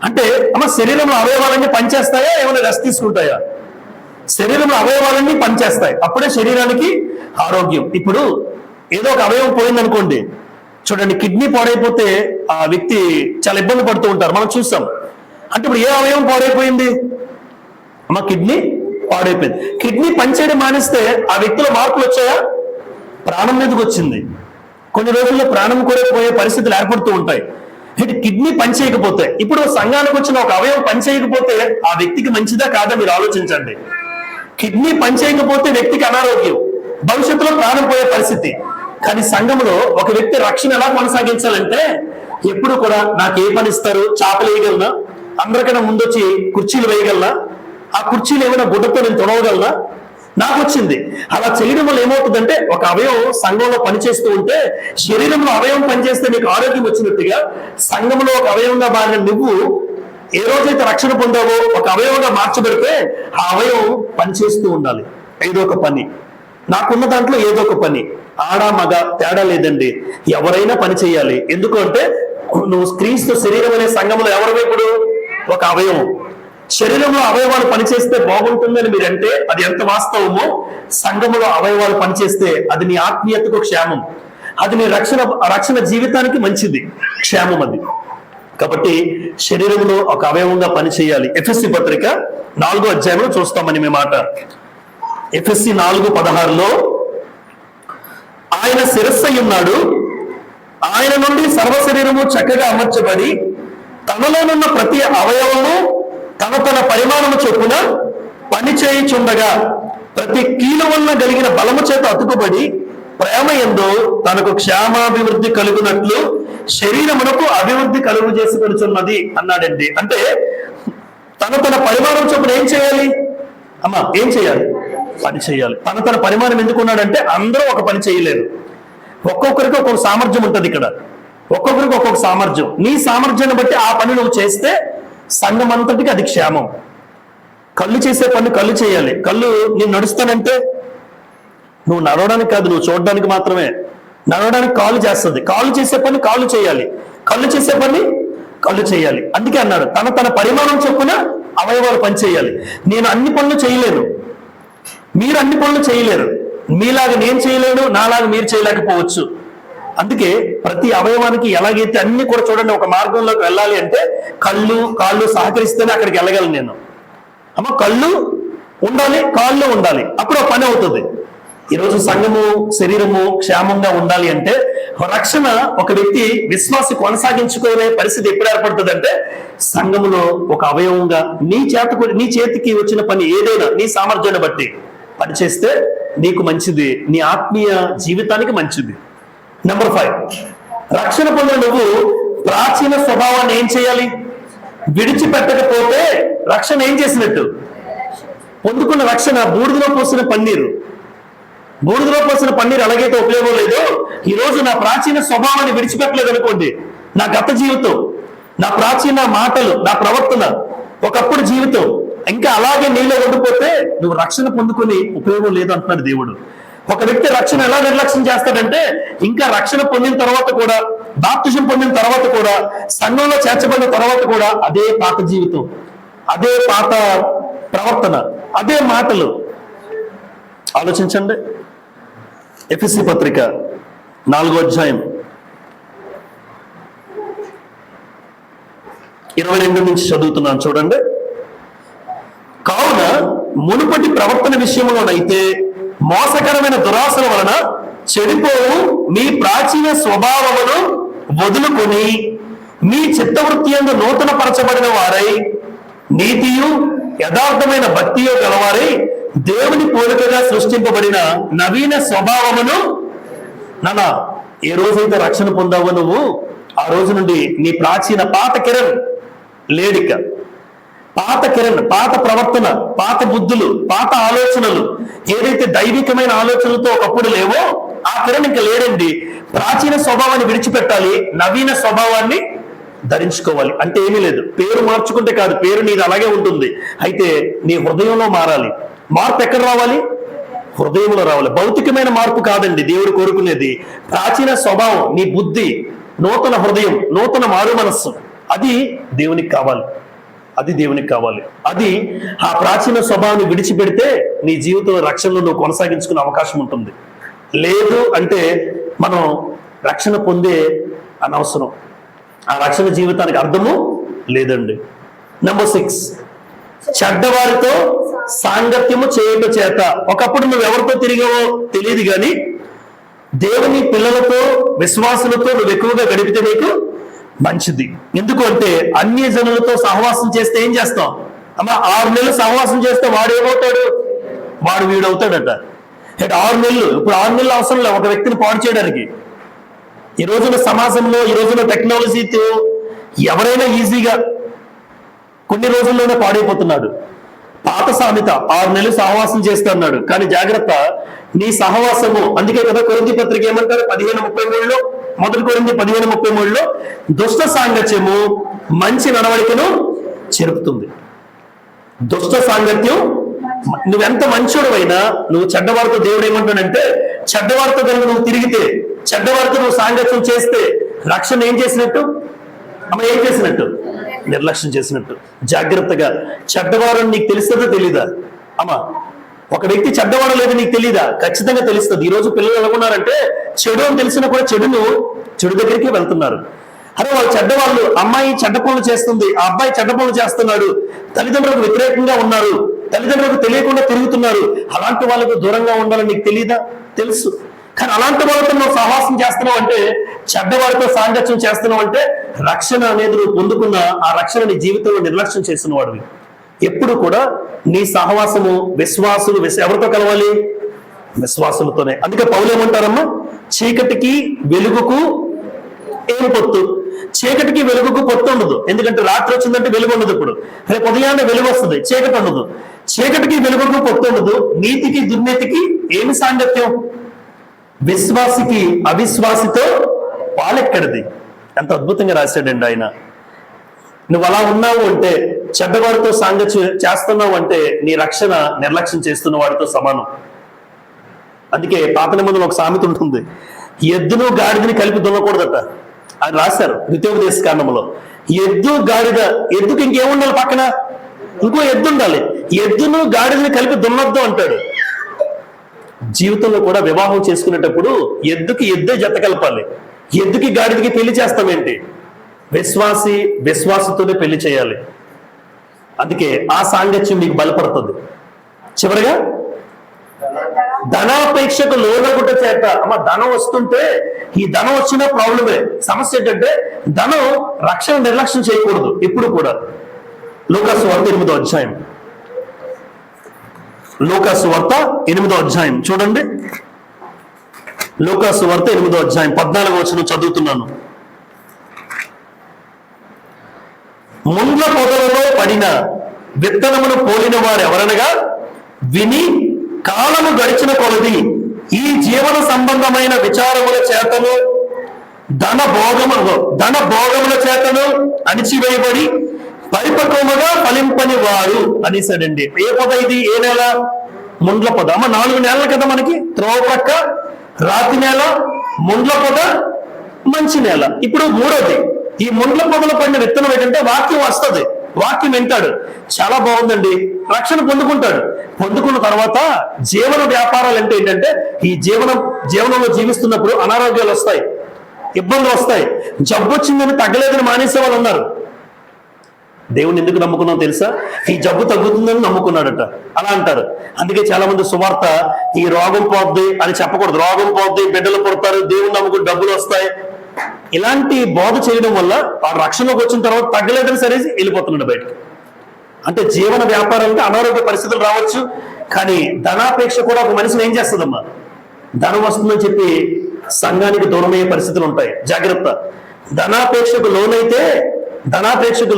అంటే, అమ్మ శరీరంలో అవయవాలన్నీ పనిచేస్తాయా, ఏమైనా రెస్ట్ తీసుకుంటాయా? శరీరంలో అవయవాలన్నీ పనిచేస్తాయి, అప్పుడే శరీరానికి ఆరోగ్యం. ఇప్పుడు ఏదో ఒక అవయవం పోయిందనుకోండి, చూడండి, కిడ్నీ పాడైపోతే ఆ వ్యక్తి చాలా ఇబ్బంది పడుతూ ఉంటారు, మనం చూస్తాం. అంటే ఇప్పుడు ఏ అవయవం పాడైపోయింది? అమ్మ కిడ్నీ పాడైపోయింది. కిడ్నీ పనిచేయడం మానేస్తే ఆ వ్యక్తిలో మార్పులు వచ్చాయా? ప్రాణం మీదకి వచ్చింది. కొన్ని రోజుల్లో ప్రాణం కూడా పోయే పరిస్థితులు ఏర్పడుతూ ఉంటాయి. కిడ్నీ పనిచేయకపోతే, ఇప్పుడు సంఘానికి వచ్చిన ఒక అవయవం పనిచేయకపోతే ఆ వ్యక్తికి మంచిదా కాదా మీరు ఆలోచించండి. కిడ్నీ పనిచేయకపోతే వ్యక్తికి అనారోగ్యం, భవిష్యత్తులో ప్రాణం పోయే పరిస్థితి. కానీ సంఘంలో ఒక వ్యక్తి రక్షణ ఎలా కొనసాగించాలంటే, ఎప్పుడు కూడా నాకు ఏ పని ఇస్తారు, చాపలు వేయగలనా, అందరికన్నా ముందొచ్చి కుర్చీలు వేయగలనా, ఆ కుర్చీలు ఏమైనా గుడ్డతో నేను తొడవగలనా, నాకు వచ్చింది. అలా చేయడం వల్ల ఏమవుతుందంటే, ఒక అవయవం సంఘంలో పనిచేస్తూ ఉంటే, శరీరంలో అవయవం పనిచేస్తే నీకు ఆరోగ్యం వచ్చినట్టుగా సంఘంలో ఒక అవయవంగా మారిన నువ్వు ఏ రోజైతే రక్షణ పొందావో ఒక అవయవంగా మార్చబడితే ఆ అవయవం పనిచేస్తూ ఉండాలి. ఏదో ఒక పని, నాకున్న దాంట్లో ఏదో ఒక పని, ఆడ మగ తేడా లేదండి, ఎవరైనా పని చేయాలి. ఎందుకు అంటే, నువ్వు క్రీస్తు శరీరం అనే సంఘంలో ఎవరివై ఇప్పుడు ఒక అవయవం. శరీరంలో అవయవాలు పనిచేస్తే బాగుంటుందని మీరంటే అది ఎంత వాస్తవమో, సంఘములో అవయవాలు పనిచేస్తే అది నీ ఆత్మీయతకు క్షేమం, అది నీ రక్షణ జీవితానికి మంచిది, క్షేమం అది. కాబట్టి శరీరంలో ఒక అవయవంగా పనిచేయాలి. ఎఫెస్సీ పత్రిక 4వ అధ్యాయంలో చూస్తామని మీ మాట. ఎఫెస్సీ 4:16 ఆయన శిరస్సై ఉన్నాడు, ఆయన నుండి సర్వ శరీరము చక్కగా అమర్చబడి తనలోనున్న ప్రతి అవయవము తన పరిమాణము చొప్పున పని చేయుచుండగా ప్రతి కీలు వలన కలిగిన బలము చేత అతుకుబడి ప్రేమ యందు తనకు క్షేమాభివృద్ధి కలుగునట్లు శరీరమునకు అభివృద్ధి కలుగు చేసుకొనుచున్నది అన్నాడండి. అంటే తన పరిమాణం చొప్పున ఏం చేయాలి అమ్మా? ఏం చేయాలి? పని చేయాలి. తన పరిమాణం ఎందుకున్నాడంటే, అందరూ ఒక పని చేయలేరు, ఒక్కొక్కరికి ఒక్కొక్క సామర్థ్యం ఉంటుంది. ఇక్కడ ఒక్కొక్కరికి ఒక్కొక్క సామర్థ్యం. నీ సామర్థ్యాన్ని బట్టి ఆ పని నువ్వు చేస్తే సంఘం అంతటికి అది క్షేమం. కళ్ళు చేసే పని కళ్ళు చేయాలి. కళ్ళు నేను నడుస్తానంటే నువ్వు నడవడానికి కాదు, నువ్వు చూడడానికి మాత్రమే. నడవడానికి కాళ్ళు చేస్తుంది. కాళ్ళు చేసే పని కాళ్ళు చేయాలి, కళ్ళు చేసే పని కళ్ళు చేయాలి. అందుకే అన్నాడు, తన పరిమాణం చొప్పున అవయవాలు పని చేయాలి. నేను అన్ని పనులు చేయలేను, మీరు అన్ని పనులు చేయలేరు, మీలాగా నేను చేయలేను, నాలాగా మీరు చేయలేకపోవచ్చు. అందుకే ప్రతి అవయవానికి ఎలాగైతే అన్ని కూడా చూడండి, ఒక మార్గంలోకి వెళ్ళాలి అంటే కళ్ళు కాళ్ళు సహకరిస్తేనే అక్కడికి వెళ్ళగలను నేను. అమ్మ కళ్ళు ఉండాలి, కాళ్ళు ఉండాలి, అప్పుడు పని అవుతుంది. ఈరోజు సంఘము శరీరము క్షేమంగా ఉండాలి అంటే, రక్షణ ఒక వ్యక్తి విశ్వాసి కొనసాగించుకునే పరిస్థితి ఎప్పుడు ఏర్పడుతుంది అంటే, సంఘములో ఒక అవయవంగా నీ చేతికి వచ్చిన పని ఏదైనా నీ సామర్థ్యాన్ని బట్టి పనిచేస్తే నీకు మంచిది, నీ ఆత్మీయ జీవితానికి మంచిది. నంబర్ 5, రక్షణ పొందిన నువ్వు ప్రాచీన స్వభావాన్ని ఏం చేయాలి? విడిచిపెట్టకపోతే రక్షణ ఏం చేసినట్టు? పొందుకున్న రక్షణ బూడిదలో పోసిన పన్నీరు. బూడిదలో పోసిన పన్నీరు ఎలాగైతే ఉపయోగం లేదో, ఈ రోజు నా ప్రాచీన స్వభావాన్ని విడిచిపెట్టలేదు అనుకోండి, నా గత జీవితం, నా ప్రాచీన మాటలు, నా ప్రవర్తన, ఒకప్పుడు జీవితం ఇంకా అలాగే నీలో ఉండిపోతే నువ్వు రక్షణ పొందుకొని ఉపయోగం లేదు అంటున్నాడు దేవుడు. ఒక వ్యక్తి రక్షణ ఎలా నిర్లక్ష్యం చేస్తాడంటే, ఇంకా రక్షణ పొందిన తర్వాత కూడా, బాప్తిజం పొందిన తర్వాత కూడా, సంఘంలో చేర్చబడిన తర్వాత కూడా అదే పాత జీవితం, అదే పాత ప్రవర్తన, అదే మాటలు. ఆలోచించండి. ఎఫెసీ పత్రిక 4వ అధ్యాయం 22 నుంచి చదువుతున్నాను చూడండి. కావున మునుపటి ప్రవర్తన విషయంలోనైతే మోసకరమైన దురాశల వలన చెడిపోవు మీ ప్రాచీన స్వభావమును వదులుకొని మీ చిత్తవృత్తి యందు నూతన పరచబడిన వారై నీతియు యథార్థమైన భక్తియు గలవారై దేవుని పోలికగా సృష్టింపబడిన నవీన స్వభావమును. నాన్న, ఏ రోజైతే రక్షణ పొందావో నువ్వు, ఆ రోజు నుండి నీ ప్రాచీన పాత కిరణ్ లేడిక, పాత కిరణ్, పాత ప్రవర్తన, పాత బుద్ధులు, పాత ఆలోచనలు, ఏదైతే దైవికమైన ఆలోచనలతో ఒకప్పుడు లేవో ఆ కిరణ్ ఇంకా లేడండి. ప్రాచీన స్వభావాన్ని విడిచిపెట్టాలి, నవీన స్వభావాన్ని ధరించుకోవాలి. అంటే ఏమీ లేదు, పేరు మార్చుకుంటే కాదు, పేరు నీది అలాగే ఉంటుంది. అయితే నీ హృదయంలో మారాలి. మార్పు ఎక్కడ రావాలి? హృదయంలో రావాలి. భౌతికమైన మార్పు కాదండి దేవుడు కోరుకునేది. ప్రాచీన స్వభావం, నీ బుద్ధి, నూతన హృదయం, నూతన మారు మనస్సు, అది దేవునికి కావాలి. అది దేవునికి కావాలి. అది ఆ ప్రాచీన స్వభావాన్ని విడిచిపెడితే నీ జీవితంలో రక్షణలో నువ్వు కొనసాగించుకునే అవకాశం ఉంటుంది. లేదు అంటే మనం రక్షణ పొందే అనవసరం, ఆ రక్షణ జీవితానికి అర్థము లేదండి. నెంబర్ 6, చెడ్డవారితో సాంగత్యము చేయుట చేత. ఒకప్పుడు నువ్వు ఎవరితో తిరిగావో తెలియదు కానీ దేవుని పిల్లలతో, విశ్వాసులతో నువ్వు ఎక్కువగా గడిపితే నీకు మంచిది. ఎందుకు అంటే అన్య జనులతో సహవాసం చేస్తే ఏం చేస్తాం అమ్మా? 6 నెలలు సహవాసం చేస్తే వాడు ఏమవుతాడు? వాడు వీడవుతాడట. 6 నెలలు, ఇప్పుడు 6 నెలలు అవసరం లేదు ఒక వ్యక్తిని పాడు చేయడానికి. ఈ రోజున సమాజంలో, ఈ రోజున టెక్నాలజీతో ఎవరైనా ఈజీగా కొన్ని రోజుల్లోనే పాడైపోతున్నాడు. పాత సామెత 6 నెలలు సహవాసం చేస్తే అన్నాడు. కానీ జాగ్రత్త, నీ సహవాసము, అందుకే కదా కొరింథీ పత్రిక ఏమంటారు 15:33లో, 1 కొరింథీ 15:33లో దుష్ట సాంగత్యము మంచి నడవడికను చెరుపుతుంది. దుష్ట సాంగత్యం, నువ్వెంత మంచోడువైనా నువ్వు చెడ్డవారితో, దేవుడు ఏమంటాడంటే చెడ్డవారితో కనుక నువ్వు తిరిగితే, చెడ్డవారితో నువ్వు సాంగత్యం చేస్తే రక్షణ ఏం చేసినట్టు అమ్మ? ఏం చేసినట్టు? నిర్లక్ష్యం చేసినట్టు. జాగ్రత్తగా, చెడ్డవారు నీకు తెలుస్తుందో తెలీదా అమ్మా? ఒక వ్యక్తి చెడ్డవాడు లేదు నీకు తెలీదా? ఖచ్చితంగా తెలుస్తుంది. ఈ రోజు పిల్లలు ఎలాగున్నారంటే చెడు అని తెలిసినా కూడా చెడు దగ్గరికి వెళ్తున్నారు. అరే వాళ్ళు చెడ్డవాళ్ళు, అమ్మాయి చెడ్డ పనులు చేస్తుంది, ఆ అబ్బాయి చెడ్డ పనులు చేస్తున్నాడు, తల్లిదండ్రులకు వ్యతిరేకంగా ఉన్నారు, తల్లిదండ్రులకు తెలియకుండా తిరుగుతున్నారు. అలాంటి వాళ్ళకు దూరంగా ఉండాలని నీకు తెలీదా? తెలుసు. కానీ అలాంటి వాళ్ళతో నువ్వు సహవాసం చేస్తున్నావు అంటే, చెడ్డవాడితో సాంగత్యం చేస్తున్నావు అంటే రక్షణ అనేది నువ్వు పొందుకున్న ఆ రక్షణ నీ జీవితంలో నిర్లక్ష్యం చేస్తున్న వాడివి. ఎప్పుడు కూడా నీ సహవాసము విశ్వాసులు, ఎవరితో కలవాలి? విశ్వాసులతోనే. అందుకే పౌలు ఏమంటారమ్మా? చీకటికి వెలుగుకు ఏం పొత్తు? చీకటికి వెలుగుకు పొత్తు ఉండదు. ఎందుకంటే రాత్రి వచ్చిందంటే వెలుగు ఉండదు. ఇప్పుడు రేపు ఉదయాన్నే వెలుగు వస్తుంది, చీకటి ఉండదు. చీకటికి వెలుగుకు పొత్తు ఉండదు. నీతికి దుర్నీతికి ఏమి సాంగత్యం? విశ్వాసికి అవిశ్వాసితో పాలెక్కడిది. ఎంత అద్భుతంగా రాశాడండి ఆయన. నువ్వు అలా ఉన్నావు అంటే, చెడ్డవాడితో సాంగత్యం చేస్తున్నావు అంటే నీ రక్షణ నిర్లక్ష్యం చేస్తున్న వాడితో సమానం. అందుకే పాత నిబంధనలో ఒక సామెత ఉంటుంది, ఎద్దును గాడిదని కలిపి దున్నకూడదట అని రాశారు ద్వితీయోపదేశ కాండంలో. ఎద్దు గాడిద, ఎద్దుకి ఇంకేముండాలి? పక్కన ఇంకో ఎద్దు ఉండాలి. ఎద్దును గాడిదని కలిపి దున్నొద్దు అంటాడు. జీవితంలో కూడా వివాహం చేసుకునేటప్పుడు ఎద్దుకి ఎద్దే జత కలపాలి. ఎద్దుకి గాడిదకి పెళ్లి చేస్తామేంటి? విశ్వాసతోనే పెళ్లి చేయాలి. అందుకే ఆ సాంగత్యం మీకు బలపడుతుంది. చివరిగా ధనాపేక్షకు లోనగుట చేత. అమ్మ, ధనం వస్తుంటే, ఈ ధనం వచ్చిన ప్రాబ్లమే. సమస్య ఏంటంటే ధనం రక్షణ నిర్లక్ష్యం చేయకూడదు ఎప్పుడు కూడా. లూకాసు వార్త 8వ అధ్యాయం, లూకాసు వార్త 8వ అధ్యాయం చూడండి. లూకాసు వార్త 8వ అధ్యాయం 14వ వచనం చదువుతున్నాను. ముండ్ల పొదలలో పడిన విత్తనమును పోలిన వారు ఎవరనగా, విని కాలము గడిచిన కొలది ఈ జీవన సంబంధమైన విచారముల చేతను ధన భోగముల చేతను అణిచివేయబడి పరిపక్వముగా ఫలింపని వారు అనేసాడండి. ఏ పొద ఇది? ఏ నెల? ముండ్ల పొద. 4 నెలలు కదా మనకి. త్రోవ ప్రక్క, రాతి నేల, ముండ్ల పొద, మంచి నేల. ఇప్పుడు మూడోది, ఈ ముండ్ల పొదలు పడిన విత్తనం ఏంటంటే వాక్యం వస్తుంది, వాక్యం వింటాడు, చాలా బాగుందండి, రక్షణ పొందుకుంటాడు. పొందుకున్న తర్వాత జీవన వ్యాపారాలు అంటే ఏంటంటే ఈ జీవనంలో జీవిస్తున్నప్పుడు అనారోగ్యాలు వస్తాయి, ఇబ్బందులు వస్తాయి. జబ్బు వచ్చిందని తగ్గలేదని మానేసే వాళ్ళు ఉన్నారు. దేవుని ఎందుకు నమ్ముకున్నాం తెలుసా? ఈ జబ్బు తగ్గుతుందని నమ్ముకున్నాడట. అలా అంటారు. అందుకే చాలా మంది సువార్త ఈ రోగం పోద్ది అని చెప్పకూడదు. రోగం పోద్ది, బిడ్డలు పుడతారు, దేవుని నమ్ముకుని డబ్బులు వస్తాయి, ఇలాంటి బోధ చేయడం వల్ల ఆ రక్షణలోకి వచ్చిన తర్వాత తగ్గలేదని సరేసి వెళ్ళిపోతున్నాడు బయటకు. అంటే జీవన వ్యాపారానికి అనారోగ్య పరిస్థితులు రావచ్చు, కానీ ధనాపేక్ష కూడా ఒక మనిషిని ఏం చేస్తుందమ్మా? ధనం వస్తుందని చెప్పి సంఘానికి దూరమయ్యే పరిస్థితులు ఉంటాయి. జాగ్రత్త. ధనాపేక్షకు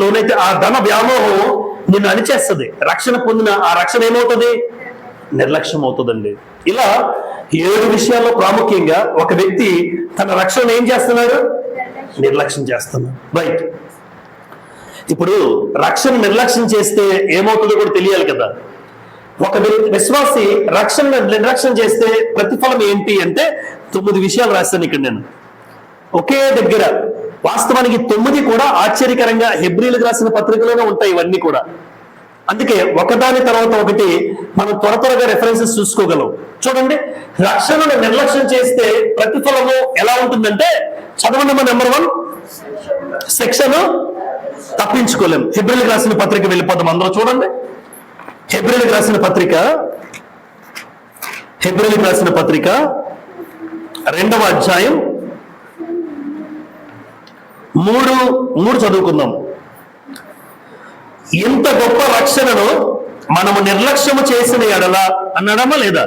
లోనైతే ఆ ధన వ్యామోహం నిన్ను అణిచేస్తుంది. రక్షణ పొందిన ఆ రక్షణ ఏమవుతుంది? నిర్లక్ష్యం అవుతుందండి. ఇలా 7 విషయాల్లో ప్రాముఖ్యంగా ఒక వ్యక్తి తన రక్షణ ఏం చేస్తున్నాడు? నిర్లక్ష్యం చేస్తున్నాడు. రైట్. ఇప్పుడు రక్షణ నిర్లక్ష్యం చేస్తే ఏమవుతుందో కూడా తెలియాలి కదా. ఒక విశ్వాసి రక్షణ నిర్లక్ష్యం చేస్తే ప్రతిఫలం ఏంటి అంటే 9 విషయాలు రాస్తాను ఇక్కడ నేను ఒకే దగ్గర. వాస్తవానికి 9 కూడా ఆశ్చర్యకరంగా హెబ్రీలకు రాసిన పత్రికలోనే ఉంటాయి ఇవన్నీ కూడా. అందుకే ఒకదాని తర్వాత ఒకటి మనం త్వరగా రెఫరెన్సెస్ చూసుకోగలం. చూడండి, రక్షణను నిర్లక్ష్యం చేస్తే ప్రతిఫలము ఎలా ఉంటుందంటే, చదవండి. నెంబర్ 1 సెక్షన్ తప్పించుకోలేం. హెబ్రీలకు రాసిన పత్రిక వెళ్ళిపోతాం అందరూ. చూడండి, హెబ్రీలకు రాసిన పత్రిక 2వ అధ్యాయం 3 చదువుకుందాం. ఇంత గొప్ప రక్షణను మనము నిర్లక్ష్యము చేసిన ఎడల అన్నాడమ్మా లేదా?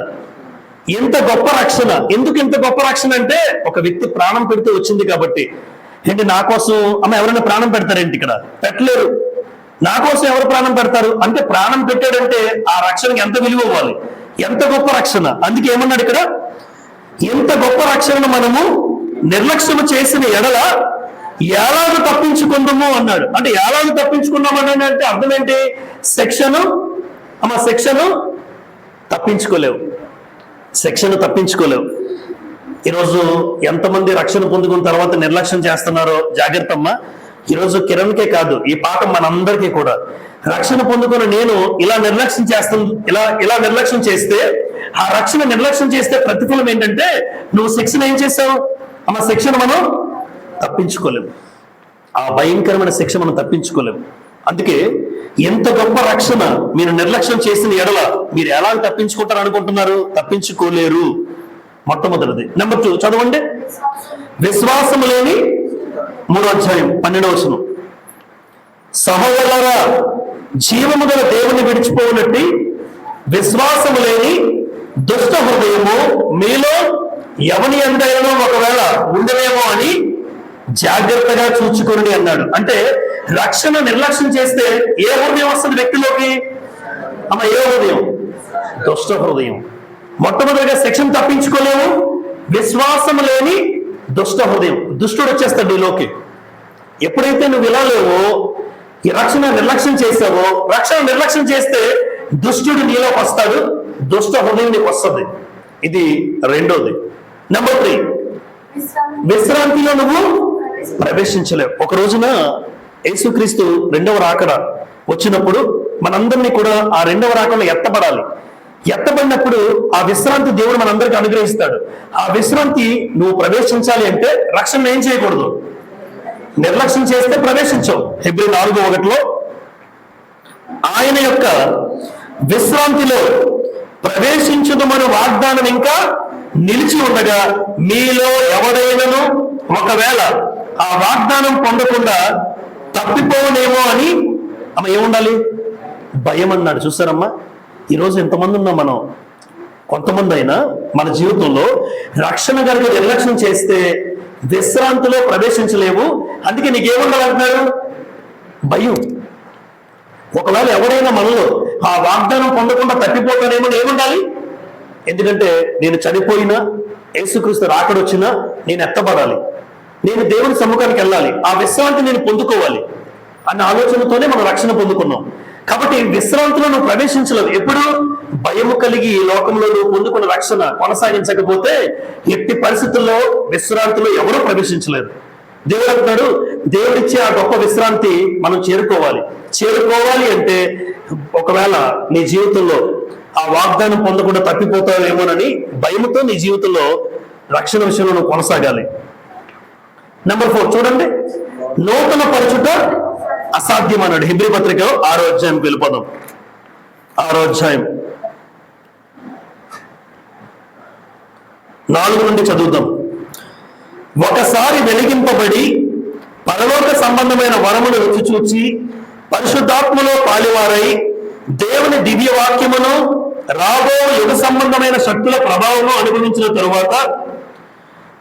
ఎంత గొప్ప రక్షణ. ఎందుకు ఇంత గొప్ప రక్షణ అంటే ఒక వ్యక్తి ప్రాణం పెడితే వచ్చింది కాబట్టి. ఏంటి నా కోసం ఎవరైనా ప్రాణం పెడతారేంటి? ఇక్కడ పెట్టలేరు. నా కోసం ఎవరు ప్రాణం పెడతారు అంటే ప్రాణం పెట్టాడంటే ఆ రక్షణకి ఎంత విలువ ఇవ్వాలి, ఎంత గొప్ప రక్షణ. అందుకే ఏమన్నాడు ఇక్కడ? ఎంత గొప్ప రక్షణను మనము నిర్లక్ష్యము చేసిన ఎడల ఎలాగ తప్పించుకుందాము అన్నాడు. అంటే ఎలాగ తప్పించుకున్నామని అంటే అర్థం ఏంటి? సెక్షన్ తప్పించుకోలేవు. ఈరోజు ఎంతమంది రక్షణ పొందుకున్న తర్వాత నిర్లక్ష్యం చేస్తున్నారో జాగ్రత్త అమ్మా. ఈరోజు కిరణ్కే కాదు, ఈ పాఠం మనందరికీ కూడా. రక్షణ పొందుకున్న నేను ఇలా నిర్లక్ష్యం చేస్తే, ఆ రక్షణ నిర్లక్ష్యం చేస్తే ప్రతిఫలం ఏంటంటే నువ్వు శిక్షణ ఏం చేస్తావు? శిక్షణ మనం తప్పించుకోలేము. ఆ భయంకరమైన శిక్ష మనం తప్పించుకోలేము. అందుకే ఎంత గొప్ప రక్షణ మీరు నిర్లక్ష్యం చేసిన ఎడల మీరు ఎలా తప్పించుకుంటారు అనుకుంటున్నారు? తప్పించుకోలేరు. మొట్టమొదటిది. నెంబర్ 2 చదవండి. విశ్వాసం లేని 3వ అధ్యాయం 12వ వచనం. సహోదరులారా, జీవము గల దేవుని విడిచిపోనట్టి విశ్వాసము లేని దుష్ట హృదయము మీలో ఎవని ఎందైనా ఒకవేళ ఉండవేమో అని జాగ్రత్తగా చూచుకోండి అన్నాడు. అంటే రక్షణ నిర్లక్ష్యం చేస్తే ఏ హృదయం వస్తుంది వ్యక్తిలోకి? ఏ హృదయం? దుష్ట హృదయం. మొట్టమొదటిగా శిక్షణ తప్పించుకోలేము. విశ్వాసం లేని దుష్ట హృదయం. దుష్టుడు వచ్చేస్తాడు నీలోకి. ఎప్పుడైతే నువ్వు ఇలా లేవో, ఈ రక్షణ నిర్లక్ష్యం చేసావో, రక్షణ నిర్లక్ష్యం చేస్తే దుష్టుడు నీలోకి వస్తాడు, దుష్ట హృదయం నీకు వస్తుంది. ఇది రెండోది. నెంబర్ 3, విశ్రాంతిలో నువ్వు ప్రవేశించలేవు. ఒక రోజున యేసుక్రీస్తు 2వ రాకడ వచ్చినప్పుడు మనందరినీ కూడా ఆ 2వ రాకడలో ఎత్తబడాలి. ఎత్తబడినప్పుడు ఆ విశ్రాంతి దేవుడు మనందరికీ అనుగ్రహిస్తాడు. ఆ విశ్రాంతి నువ్వు ప్రవేశించాలి అంటే రక్షణ ఏం చేయకూడదు? నిర్లక్ష్యం చేస్తే ప్రవేశించవు. హెబ్రీ 4:1 ఆయన యొక్క విశ్రాంతిలో ప్రవేశించుదమని వాగ్దానం ఇంకా నిలిచి ఉండగా మీలో ఎవరైనాను ఒకవేళ ఆ వాగ్దానం పొందకుండా తప్పిపోనేమో అని ఏముండాలి? భయం అన్నాడు. చూస్తారమ్మా, ఈరోజు ఎంతమంది ఉన్నాం మనం? కొంతమంది అయినా మన జీవితంలో రక్షణ కనుక నిర్లక్ష్యం చేస్తే విశ్రాంతిలో ప్రవేశించలేవు. అందుకే నీకేముండాలంటున్నారు? భయం. ఒకవేళ ఎవరైనా మనలో ఆ వాగ్దానం పొందకుండా తప్పిపోతానేమో ఏముండాలి? ఎందుకంటే నేను చనిపోయినా, యేసుక్రీస్తు రాకడొచ్చినా నేను ఎత్తబడాలి. నేను దేవుని సముఖానికి వెళ్ళాలి, ఆ విశ్రాంతి నేను పొందుకోవాలి అన్న ఆలోచనతోనే మనం రక్షణ పొందుకున్నాం. కాబట్టి విశ్రాంతిలో నువ్వు ప్రవేశించలేవు. ఎప్పుడు భయము కలిగి ఈ లోకంలో నువ్వు పొందుకున్న రక్షణ కొనసాగించకపోతే ఎట్టి పరిస్థితుల్లో విశ్రాంతిలో ఎవరూ ప్రవేశించలేరు. దేవుడు అంటున్నాడు, దేవుడిచ్చే ఆ గొప్ప విశ్రాంతి మనం చేరుకోవాలి అంటే ఒకవేళ నీ జీవితంలో ఆ వాగ్దానం పొందకుండా తప్పిపోతావేమోనని భయముతో నీ జీవితంలో రక్షణ విషయంలో నువ్వు కొనసాగాలి. నెంబర్ 4 చూడండి, నూతన పరచుట అసాధ్యం అన్నాడు. హెబ్రీ పత్రిక 6వ అధ్యాయం వెళ్ళిపోదాం. 6వ అధ్యాయం 4 నుండి చదువుతాం. ఒకసారి వెలిగింపబడి పరలోక సంబంధమైన వరమును రుచి చూచి పరిశుద్ధాత్మలో పాలివారై దేవుని దివ్య వాక్యమును రాబో యుగ సంబంధమైన శక్తుల ప్రభావము అనుభవించిన తరువాత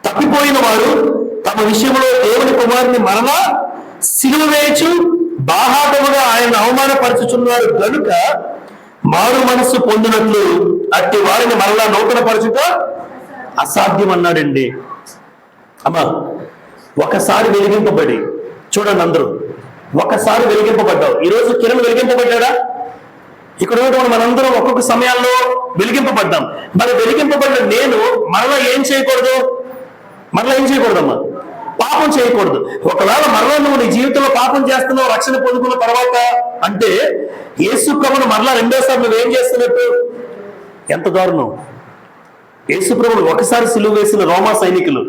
తప్పిపోయిన వారు తమ విషయంలో దేవుని కుమారుని మరలా సిలువ వేయచ్చు బాహాటముగా ఆయన అవమానపరచుచున్నారు గనుక మారు మనస్సు పొందినట్లు అట్టి వారిని మరలా నూతన పరచుట అసాధ్యం అన్నాడండి. అమ్మా, ఒకసారి వెలిగింపబడి, చూడండి అందరూ, ఒకసారి వెలిగింపబడ్డావు. ఈరోజు కిరణ్ వెలిగింపబడ్డా? ఇక్కడ ఉన్నటువంటి మనందరం ఒక్కొక్క సమయాల్లో వెలిగింపబడ్డాం. మరి వెలిగింపబడిన నేను మరలా ఏం చేయకూడదమ్మా? పాపం చేయకూడదు. ఒకవేళ మరలా నువ్వు నీ జీవితంలో పాపం చేస్తున్నావు రక్షణ పొందుకున్న తర్వాత అంటే యేసు ప్రభువును మరలా రెండోసారి నువ్వేం చేస్తున్నట్టు? ఎంత దారుణం! యేసు ప్రభువును ఒకసారి సిలువ వేసిన రోమా సైనికులు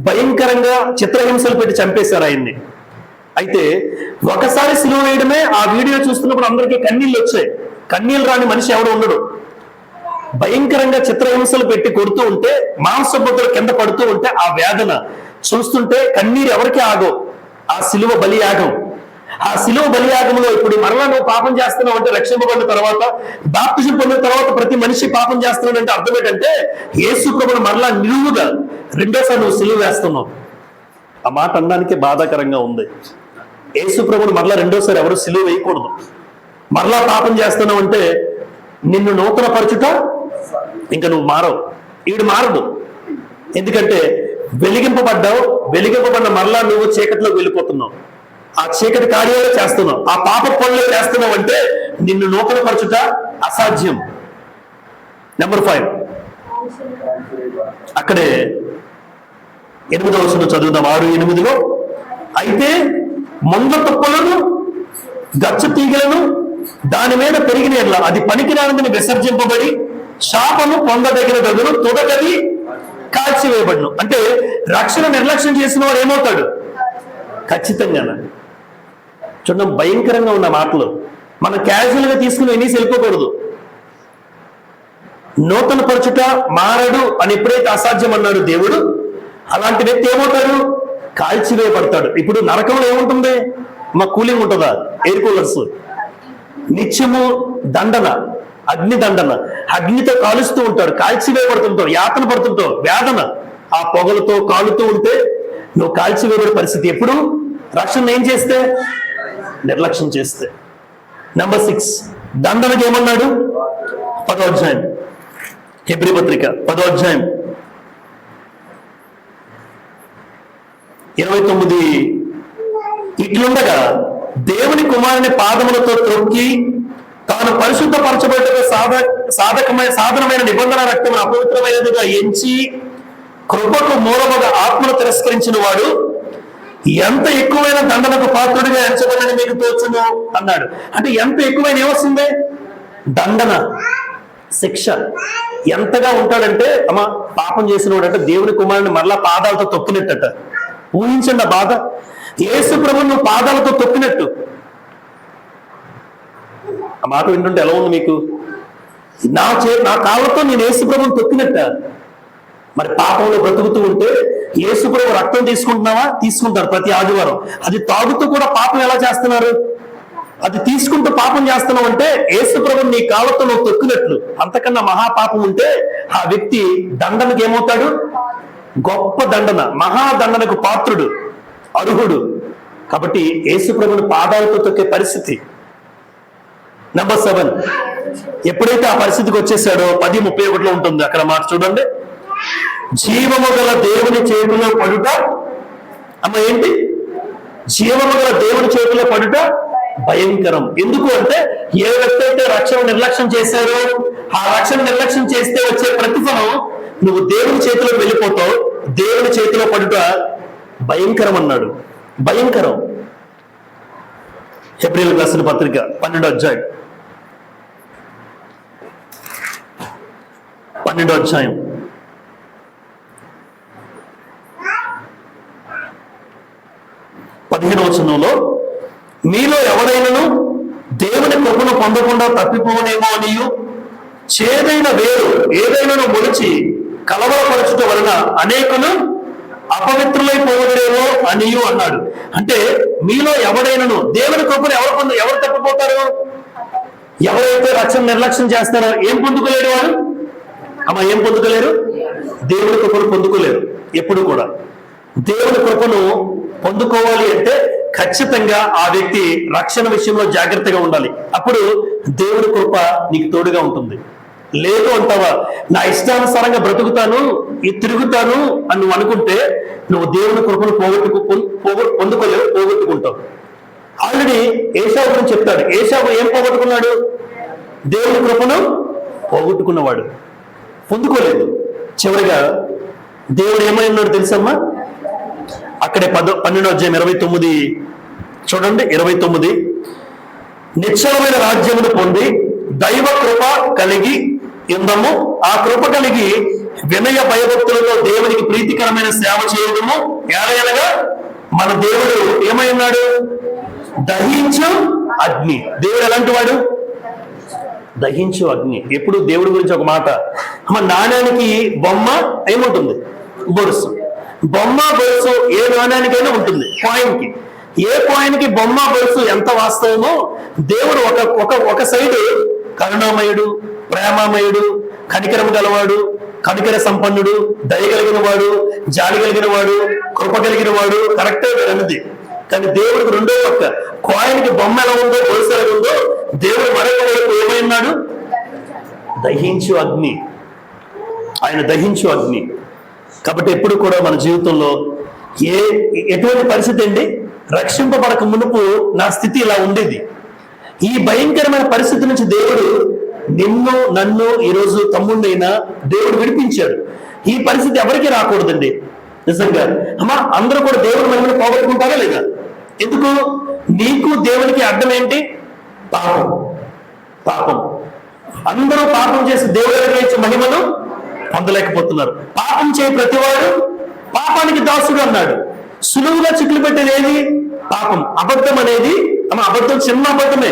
భయంకరంగా చిత్రహింసలు పెట్టి చంపేశారు ఆయన్ని. అయితే ఒకసారి సిలువ వేయడమే, ఆ వీడియో చూస్తున్నప్పుడు అందరికీ కన్నీళ్ళు వచ్చాయి. కన్నీళ్ళు రాని మనిషి ఎవడు ఉండడు. భయంకరంగా చిత్రహింసలు పెట్టి కొడుతూ ఉంటే, మాంసబుద్ధులు కింద పడుతూ ఉంటే ఆ వేదన చూస్తుంటే కన్నీరు ఎవరికి ఆగవు. ఆ సిలువ బలియాగం, ఆ సిలువ బలియాగంలో ఇప్పుడు మరలా నువ్వు పాపం చేస్తున్నావు అంటే, రక్షింపబడిన తర్వాత బాప్తిజం పొందిన తర్వాత ప్రతి మనిషి పాపం చేస్తున్నాడు అంటే అర్థం ఏంటంటే యేసు ప్రభువును మరలా నిలువుగా రెండోసారి నువ్వు సిలువ వేస్తున్నావు. ఆ మాట అనడానికి బాధాకరంగా ఉంది. యేసు ప్రభువును మరలా రెండోసారి ఎవరు సిలువ వేయకూడదు. మరలా పాపం చేస్తున్నావు అంటే నిన్ను నూతన పరచుట ఇంకా నువ్వు మారవు. ఈడు మారదు. ఎందుకంటే వెలిగింపబడ్డావు, వెలిగింపబడిన మరలా నువ్వు చీకటిలోకి వెళ్ళిపోతున్నావు. ఆ చీకటి కార్యాలు చేస్తున్నావు, ఆ పాప పనులు చేస్తున్నావు అంటే నిన్ను నూతన పరచుట అసాధ్యం. నెంబర్ 5 అక్కడే 8వ వచనం చదువుదాం. 6:8 అయితే మంద తుప్పలను గచ్చ తీగలను దాని మీద పెరిగిన ఎడ్ల అది పనికిరానిదని విసర్జింపబడి శాపము పొందదగిన గదులు తుదకది కాల్చివేయబడును. అంటే రక్షణ నిర్లక్ష్యం చేసిన వాడు ఏమవుతాడు? ఖచ్చితంగా. చూడండి, భయంకరంగా ఉన్న మాటలు మనం క్యాజువల్ గా తీసుకుని ఎన్నిసి వెళ్ళిపోకూడదు. నూతన పరచుట మారడు అని ఎప్పుడైతే అసాధ్యం అన్నాడు దేవుడు, అలాంటి వ్యక్తి ఏమవుతాడు? కాల్చివేయబడతాడు. ఇప్పుడు నరకంలో ఏముంటుంది? మా కూలింగ్ ఉంటుందా? Air coolers. నిత్యము దండన, అగ్ని దండన, అగ్నితో కాలుస్తూ ఉంటాడు, కాల్చివేయబడుతుంటావు, యాతన పడుతుంటావు, వేదన. ఆ పొగలతో కాలుతూ ఉంటే నువ్వు కాల్చివేయబడే పరిస్థితి. ఎప్పుడు? రక్షణ ఏం చేస్తే? నిర్లక్ష్యం చేస్తే. నెంబర్ 6 దండనకి ఏమన్నాడు? 10వ అధ్యాయం హెబ్రీ పత్రిక 10వ అధ్యాయం 29 ఇట్లుండగా దేవుని కుమారుని పాదములతో త్రొక్కి తాను పరిశుద్ధపరచబడ్డ సాధనమైన నిబంధన రక్తమును అపవిత్రమైనదిగా ఎంచి కృపకు మూలముగా ఆత్మను తిరస్కరించిన వాడు ఎంత ఎక్కువైన దండనకు పాత్రుడిగా ఎంచబడని మీకు తోచును అన్నాడు. అంటే ఎంత ఎక్కువైన ఏమొస్తుంది? దండన, శిక్ష ఎంతగా ఉంటాడంటే, అమ్మ పాపం చేసిన వాడంటే దేవుని కుమారుని మరలా పాదాలతో తొక్కినట్టట. ఊహించండి ఆ బాధ. యేసు ప్రభువును నువ్వు పాదాలతో తొక్కినట్టు. ఆ మాట వింటుంటే ఎలా ఉంది మీకు? నా కాళ్ళతో నేను యేసు ప్రభువును తొక్కినట్ట. మరి పాపంలో బ్రతుకుతూ ఉంటే యేసు ప్రభు రక్తం తీసుకుంటున్నావా? తీసుకుంటారు ప్రతి ఆదివారం. అది తాగుతూ కూడా పాపం ఎలా చేస్తున్నారు? అది తీసుకుంటూ పాపం చేస్తున్నావు అంటే యేసు ప్రభువుని నీ కాళ్ళతో నువ్వు తొక్కినట్లు. అంతకన్నా మహాపాపం ఉంటే ఆ వ్యక్తి దండనకు ఏమవుతాడు? గొప్ప దండన, మహాదండనకు పాత్రుడు, అర్హుడు. కాబట్టి యేసు ప్రభువుని పాదాలతో తొక్కే పరిస్థితి. నెంబర్ 7 ఎప్పుడైతే ఆ పరిస్థితికి వచ్చేసాడో 10:31 ఉంటుంది అక్కడ మాట చూడండి. జీవము గల దేవుని చేతిలో పడుట అమ్మ ఏంటి? జీవము గల దేవుని చేతిలో పడుట భయంకరం. ఎందుకు అంటే ఏ వ్యక్తి అయితే రక్షణ నిర్లక్ష్యం చేశారో ఆ రక్షణ నిర్లక్ష్యం చేస్తే వచ్చే ప్రతిఫలం నువ్వు దేవుని చేతిలో వెళ్ళిపోతావు. దేవుని చేతిలో పడుట భయంకరం అన్నాడు. భయంకరం. హెబ్రీయులకు రాసిన పత్రిక 12వ అధ్యాయం 15వ వచనంలో, మీలో ఎవరైనాను దేవుని కృపను పొందకుండా తప్పిపోనేమో అనియు చేదైన వేరు ఏదైనాను మొలిచి కలవరపరచుట వలన అనేకులు అపవిత్రులైపోవడేమో అనియు అన్నాడు. అంటే మీలో ఎవరైనాను దేవుని కృపను ఎవరు తప్పిపోతారు? ఎవరైతే రక్షణ నిర్లక్ష్యం చేస్తారో ఏం పొందుకోలేరు వారు? అమ్మ ఏం పొందుకోలేరు? దేవుని కృపను పొందుకోలేరు. ఎప్పుడు కూడా దేవుని కృపను పొందుకోవాలి అంటే ఖచ్చితంగా ఆ వ్యక్తి రక్షణ విషయంలో జాగ్రత్తగా ఉండాలి. అప్పుడు దేవుని కృప నీకు తోడుగా ఉంటుంది. లేదు అంటావా, నా ఇష్టానుసారంగా బ్రతుకుతాను, తిరుగుతాను అని నువ్వు అనుకుంటే నువ్వు దేవుని కృపను పొందుకోలేవు, పోగొట్టుకుంటావు. ఆల్రెడీ ఏశావు గురించి చెప్తాడు. ఏశావు ఏం పోగొట్టుకున్నాడు? దేవుని కృపను పోగొట్టుకున్నవాడు, పొందుకోలేదు. చివరిగా దేవుడు ఏమై ఉన్నాడు తెలుసమ్మా? అక్కడే 12వ అధ్యాయం 29 చూడండి. 29, నిశ్చలమైన రాజ్యమును పొంది దైవ కృప కలిగి ఇందము, ఆ కృప కలిగి వినయ భయభక్తులతో దేవునికి ప్రీతికరమైన సేవ చేయడము. ఏలయనగా మన దేవుడు ఏమై ఉన్నాడు? దహించు అగ్ని. దేవుడు ఎలాంటి వాడు? దహించు అగ్ని. ఎప్పుడు దేవుడి గురించి ఒక మాట, అమ్మ నాణ్యానికి బొమ్మ ఏముంటుంది? బొరుసు. బొమ్మ బొరుసు ఏ నాణ్యానికైనా ఉంటుంది. కాయిన్కి, ఏ కాయిన్కి బొమ్మ బొరుసు ఎంత వాస్తవమో దేవుడు ఒక సైడు కరుణామయుడు, ప్రేమమయుడు, కనికరం గలవాడు, కనికర సంపన్నుడు, దయ కలిగిన వాడు, జాలి కలిగిన వాడు, కృప కలిగిన వాడు, కరెక్టే అన్నది. కానీ దేవుడికి రెండో పక్క కాయిన్కి బొమ్మ ఎలా ఉందో, బొరుసు ఎలా ఉందో, దేవుడు మరొక వైపు ఏమైనాడు? దహించు అగ్ని. ఆయన దహించు అగ్ని. కాబట్టి ఎప్పుడు కూడా మన జీవితంలో ఎటువంటి పరిస్థితి అండి? రక్షింపబడక మునుపు నా స్థితి ఇలా ఉండేది. ఈ భయంకరమైన పరిస్థితి నుంచి దేవుడు నిన్ను నన్ను ఈరోజు తమ్ముడైనా దేవుడు విడిపించాడు. ఈ పరిస్థితి ఎవరికి రాకూడదండి. నిజంగా అమ్మా అందరూ కూడా దేవుడు మనల్ని పోగొట్టుకుంటారా లేదా? ఎందుకు? నీకు దేవునికి అర్థం ఏంటి? పాపం. పాపం. అందరూ పాపం చేసి దేవుడు ఇచ్చే మహిమను పొందలేకపోతున్నారు. పాపం చేయ ప్రతివాడు పాపానికి దాసుడు అన్నాడు. సులువుగా చిక్కులు పెట్టేది ఏది? పాపం. అబద్ధం అనేది, అబద్ధం చిన్న అబద్ధమే.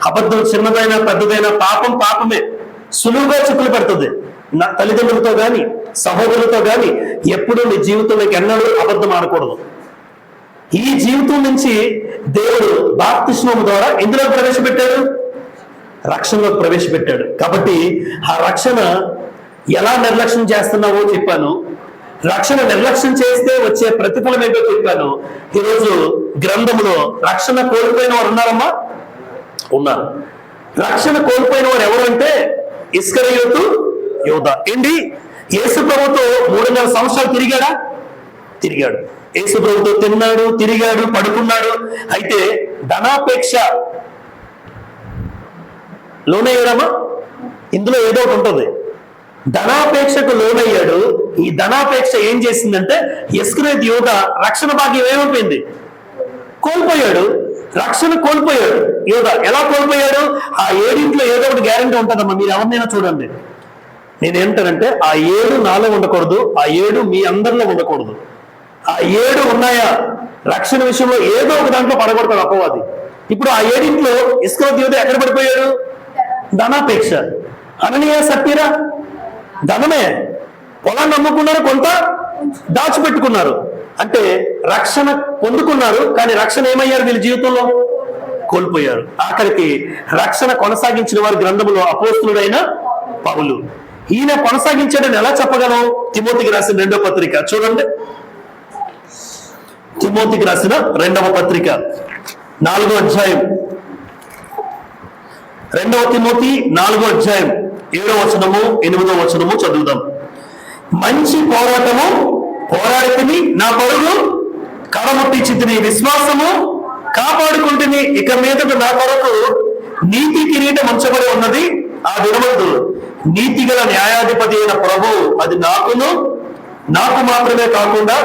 అబద్ధం చిన్నదైనా పెద్దదైనా పాపం పాపమే. సులువుగా చిక్కులు పెడుతుంది. నా తల్లిదండ్రులతో గాని సహోదరులతో గాని ఎప్పుడు నీ జీవితంలోకి ఎన్నడూ అబద్ధం ఆడకూడదు. ఈ జీవితం నుంచి దేవుడు బాప్తిస్మం ద్వారా ఎందులో ప్రవేశపెట్టాడు? రక్షణలోకి ప్రవేశపెట్టాడు. కాబట్టి ఆ రక్షణ ఎలా నిర్లక్ష్యం చేస్తున్నావో చెప్పాను. రక్షణ నిర్లక్ష్యం చేస్తే వచ్చే ప్రతిఫలం ఏంటో చెప్పాను. ఈరోజు గ్రంథంలో రక్షణ కోల్పోయిన వారు ఉన్నారమ్మా? ఉన్నారు. రక్షణ కోల్పోయిన వారు ఎవరు అంటే ఇస్కరియోతు యోధా. ఏంటి? యేసు ప్రభుతో 3.5 సంవత్సరాలు తిరిగాడా? తిరిగాడు. యేసు ప్రభుతో తిన్నాడు, తిరిగాడు, పడుకున్నాడు. అయితే ధనాపేక్ష లోనయ్యాడమ్మా? ఇందులో ఏదో ఒకటి ఉంటుంది. ధనాపేక్షకు లోనయ్యాడు. ఈ ధనాపేక్ష ఏం చేసిందంటే ఇస్కరియోతు యోధా రక్షణ భాగ్యం ఏమైపోయింది? కోల్పోయాడు. రక్షణ కోల్పోయాడు యోధా. ఎలా కోల్పోయాడు? ఆ 7 ఏదో ఒకటి గ్యారెంటీ ఉంటుందమ్మా. మీరు ఎవరినైనా చూడండి. నేనేంటానంటే ఆ 7 నాలో ఉండకూడదు, ఆ 7 మీ అందరిలో ఉండకూడదు. ఆ 7 ఉన్నాయా? రక్షణ విషయంలో ఏదో ఒక దాంట్లో పడగొడతాడు అపవాది. ఇప్పుడు ఆ 7 ఇస్కరియోతు యోధా ఎక్కడ పడిపోయాడు? ధనాపేక్ష. అననీయ సప్పీరా ధనమే. పొలాన్ని అమ్ముకున్నారు, కొంత దాచిపెట్టుకున్నారు. అంటే రక్షణ పొందుకున్నారు, కానీ రక్షణ ఏమయ్యారు? వీళ్ళ జీవితంలో కోల్పోయారు. ఆఖరికి రక్షణ కొనసాగించిన వారి గ్రంథంలో అపోస్తులుడైన పౌలు. ఈయన కొనసాగించాడని ఎలా చెప్పగలం? తిమోతికి రాసిన 2వ పత్రిక చూడండి. తిమోతికి రాసిన 2వ పత్రిక 4వ అధ్యాయం. 2వ తిమోతి 4వ అధ్యాయం 7వ వచనము 8వ వచనము చదువుదాం. మంచి పోరాటము పోరాడితిని, నా పరుగు కడముట్టించితిని, విశ్వాసము కాపాడుకుంటుని, ఇక మీదట నా కొరకు నీతి కిరీటం ఉంచబడి ఉన్నది. ఆ దినమందు నీతి గల న్యాయాధిపతి అయిన ప్రభు అది నాకు మాత్రమే కాకుండా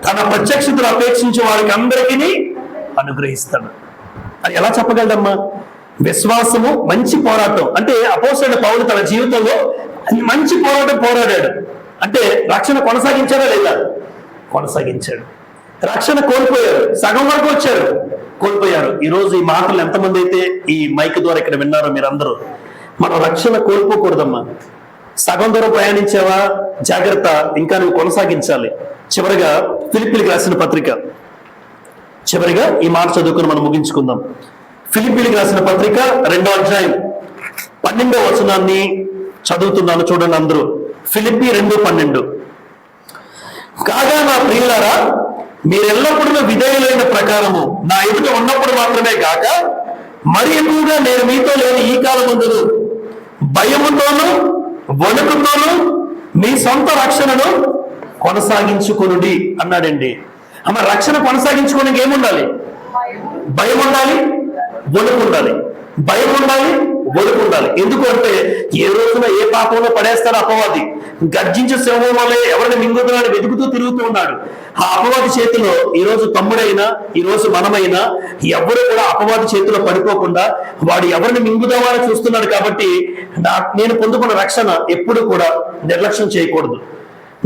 తన ప్రత్యక్షతను అపేక్షించే వారికి అందరికీ అనుగ్రహిస్తాడు. అది ఎలా చెప్పగలడమ్మా? విశ్వాసము మంచి పోరాటం అంటే అపోస్తలుడైన పౌలు తన జీవితంలో మంచి పోరాటం పోరాడాడు. అంటే రక్షణ కొనసాగించాడా లేదా? కొనసాగించాడు. రక్షణ కోల్పోయారు, సగం వరకు వచ్చారు, కోల్పోయారు. ఈరోజు ఈ మాటలు ఎంతమంది అయితే ఈ మైక్ ద్వారా ఇక్కడ విన్నారో మీరందరూ, మనం రక్షణ కోల్పోకూడదమ్మా. సగం దూరం ప్రయాణించావా, జాగ్రత్త, ఇంకా నువ్వు కొనసాగించాలి. చివరిగా ఫిలిప్పీలకు రాసిన పత్రిక, చివరిగా ఈ మాట చదువుకుని మనం ముగించుకుందాం. ఫిలిప్పీలకు రాసిన పత్రిక 2వ అధ్యాయం 12వ వచనాన్ని చదువుతున్నాను, చూడండి అందరూ. ఫిలిప్పీ 2:12. కాగా నా ప్రియులారా, మీరెల్లప్పుడూ విధేయులైన ప్రకారము నా ఎదుట ఉన్నప్పుడు మాత్రమే కాక మరి ఎక్కువగా నేను మీతో లేని ఈ కాలమందును భయముతోనూ వణుకుతోనూ మీ సొంత రక్షణను కొనసాగించుకొనుడి అన్నాడండి. అమ్మ, రక్షణ కొనసాగించుకోవడానికి ఏముండాలి? భయం ఉండాలి, వణుకు ఉండాలి. భయం ఉండాలి, వణుకు ఉండాలి. ఎందుకు అంటే ఏ రోజున ఏ పాపంలో పడేస్తాడు అపవాది. గర్జించే సింహం వల్లే ఎవరిని మింగుతున్నాడు వెతుకుతూ తిరుగుతూ ఉన్నాడు. ఆ అపవాది చేతిలో ఈరోజు తమ్ముడైనా, ఈరోజు మనమైనా ఎవరు కూడా అపవాది చేతిలో పడిపోకుండా వాడు ఎవరిని మింగుదామని చూస్తున్నాడు. కాబట్టి నేను పొందుకున్న రక్షణ ఎప్పుడు కూడా నిర్లక్ష్యం చేయకూడదు.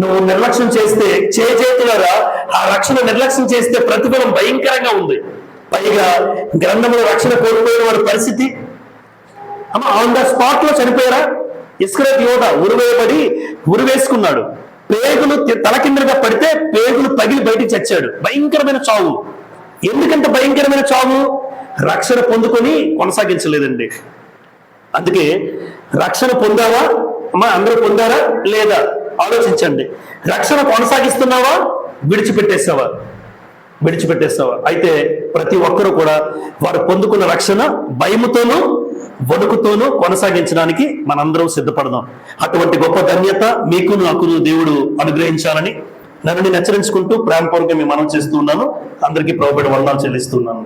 నువ్వు నిర్లక్ష్యం చేస్తే చేతులారా ఆ రక్షణ నిర్లక్ష్యం చేస్తే ప్రతిఫలం భయంకరంగా ఉంది. పైగా గ్రంథంలో రక్షణ కోల్పోయిన వారి పరిస్థితి అమ్మ ఆన్ ద స్పాట్ లో చనిపోయారా? ఇస్కరియోతు యోధ ఉరివేయబడి ఉరివేసుకున్నాడు. పేగులు తల కిందగా పడితే పేగులు పగిలి బయటికి చచ్చాడు. భయంకరమైన చావు. ఎందుకంత భయంకరమైన చావు? రక్షణ పొందుకొని కొనసాగించలేదండి. అందుకే రక్షణ పొందావా అమ్మా? అందరూ పొందారా లేదా ఆలోచించండి. రక్షణ కొనసాగిస్తున్నావా, విడిచిపెట్టేస్తావా? అయితే ప్రతి ఒక్కరూ కూడా వారు పొందుకున్న రక్షణ భయముతోనూ వణుకుతోనూ కొనసాగించడానికి మనందరం సిద్ధపడదాం. అటువంటి గొప్ప ధన్యత మీకు నాకును దేవుడు అనుగ్రహించాలని నన్ను హెచ్చరించుకుంటూ ప్రేమపూర్వకంగా మనం చేస్తూ ఉన్నాను. అందరికీ ప్రభువుపేట వందనాలు చెల్లిస్తున్నాను.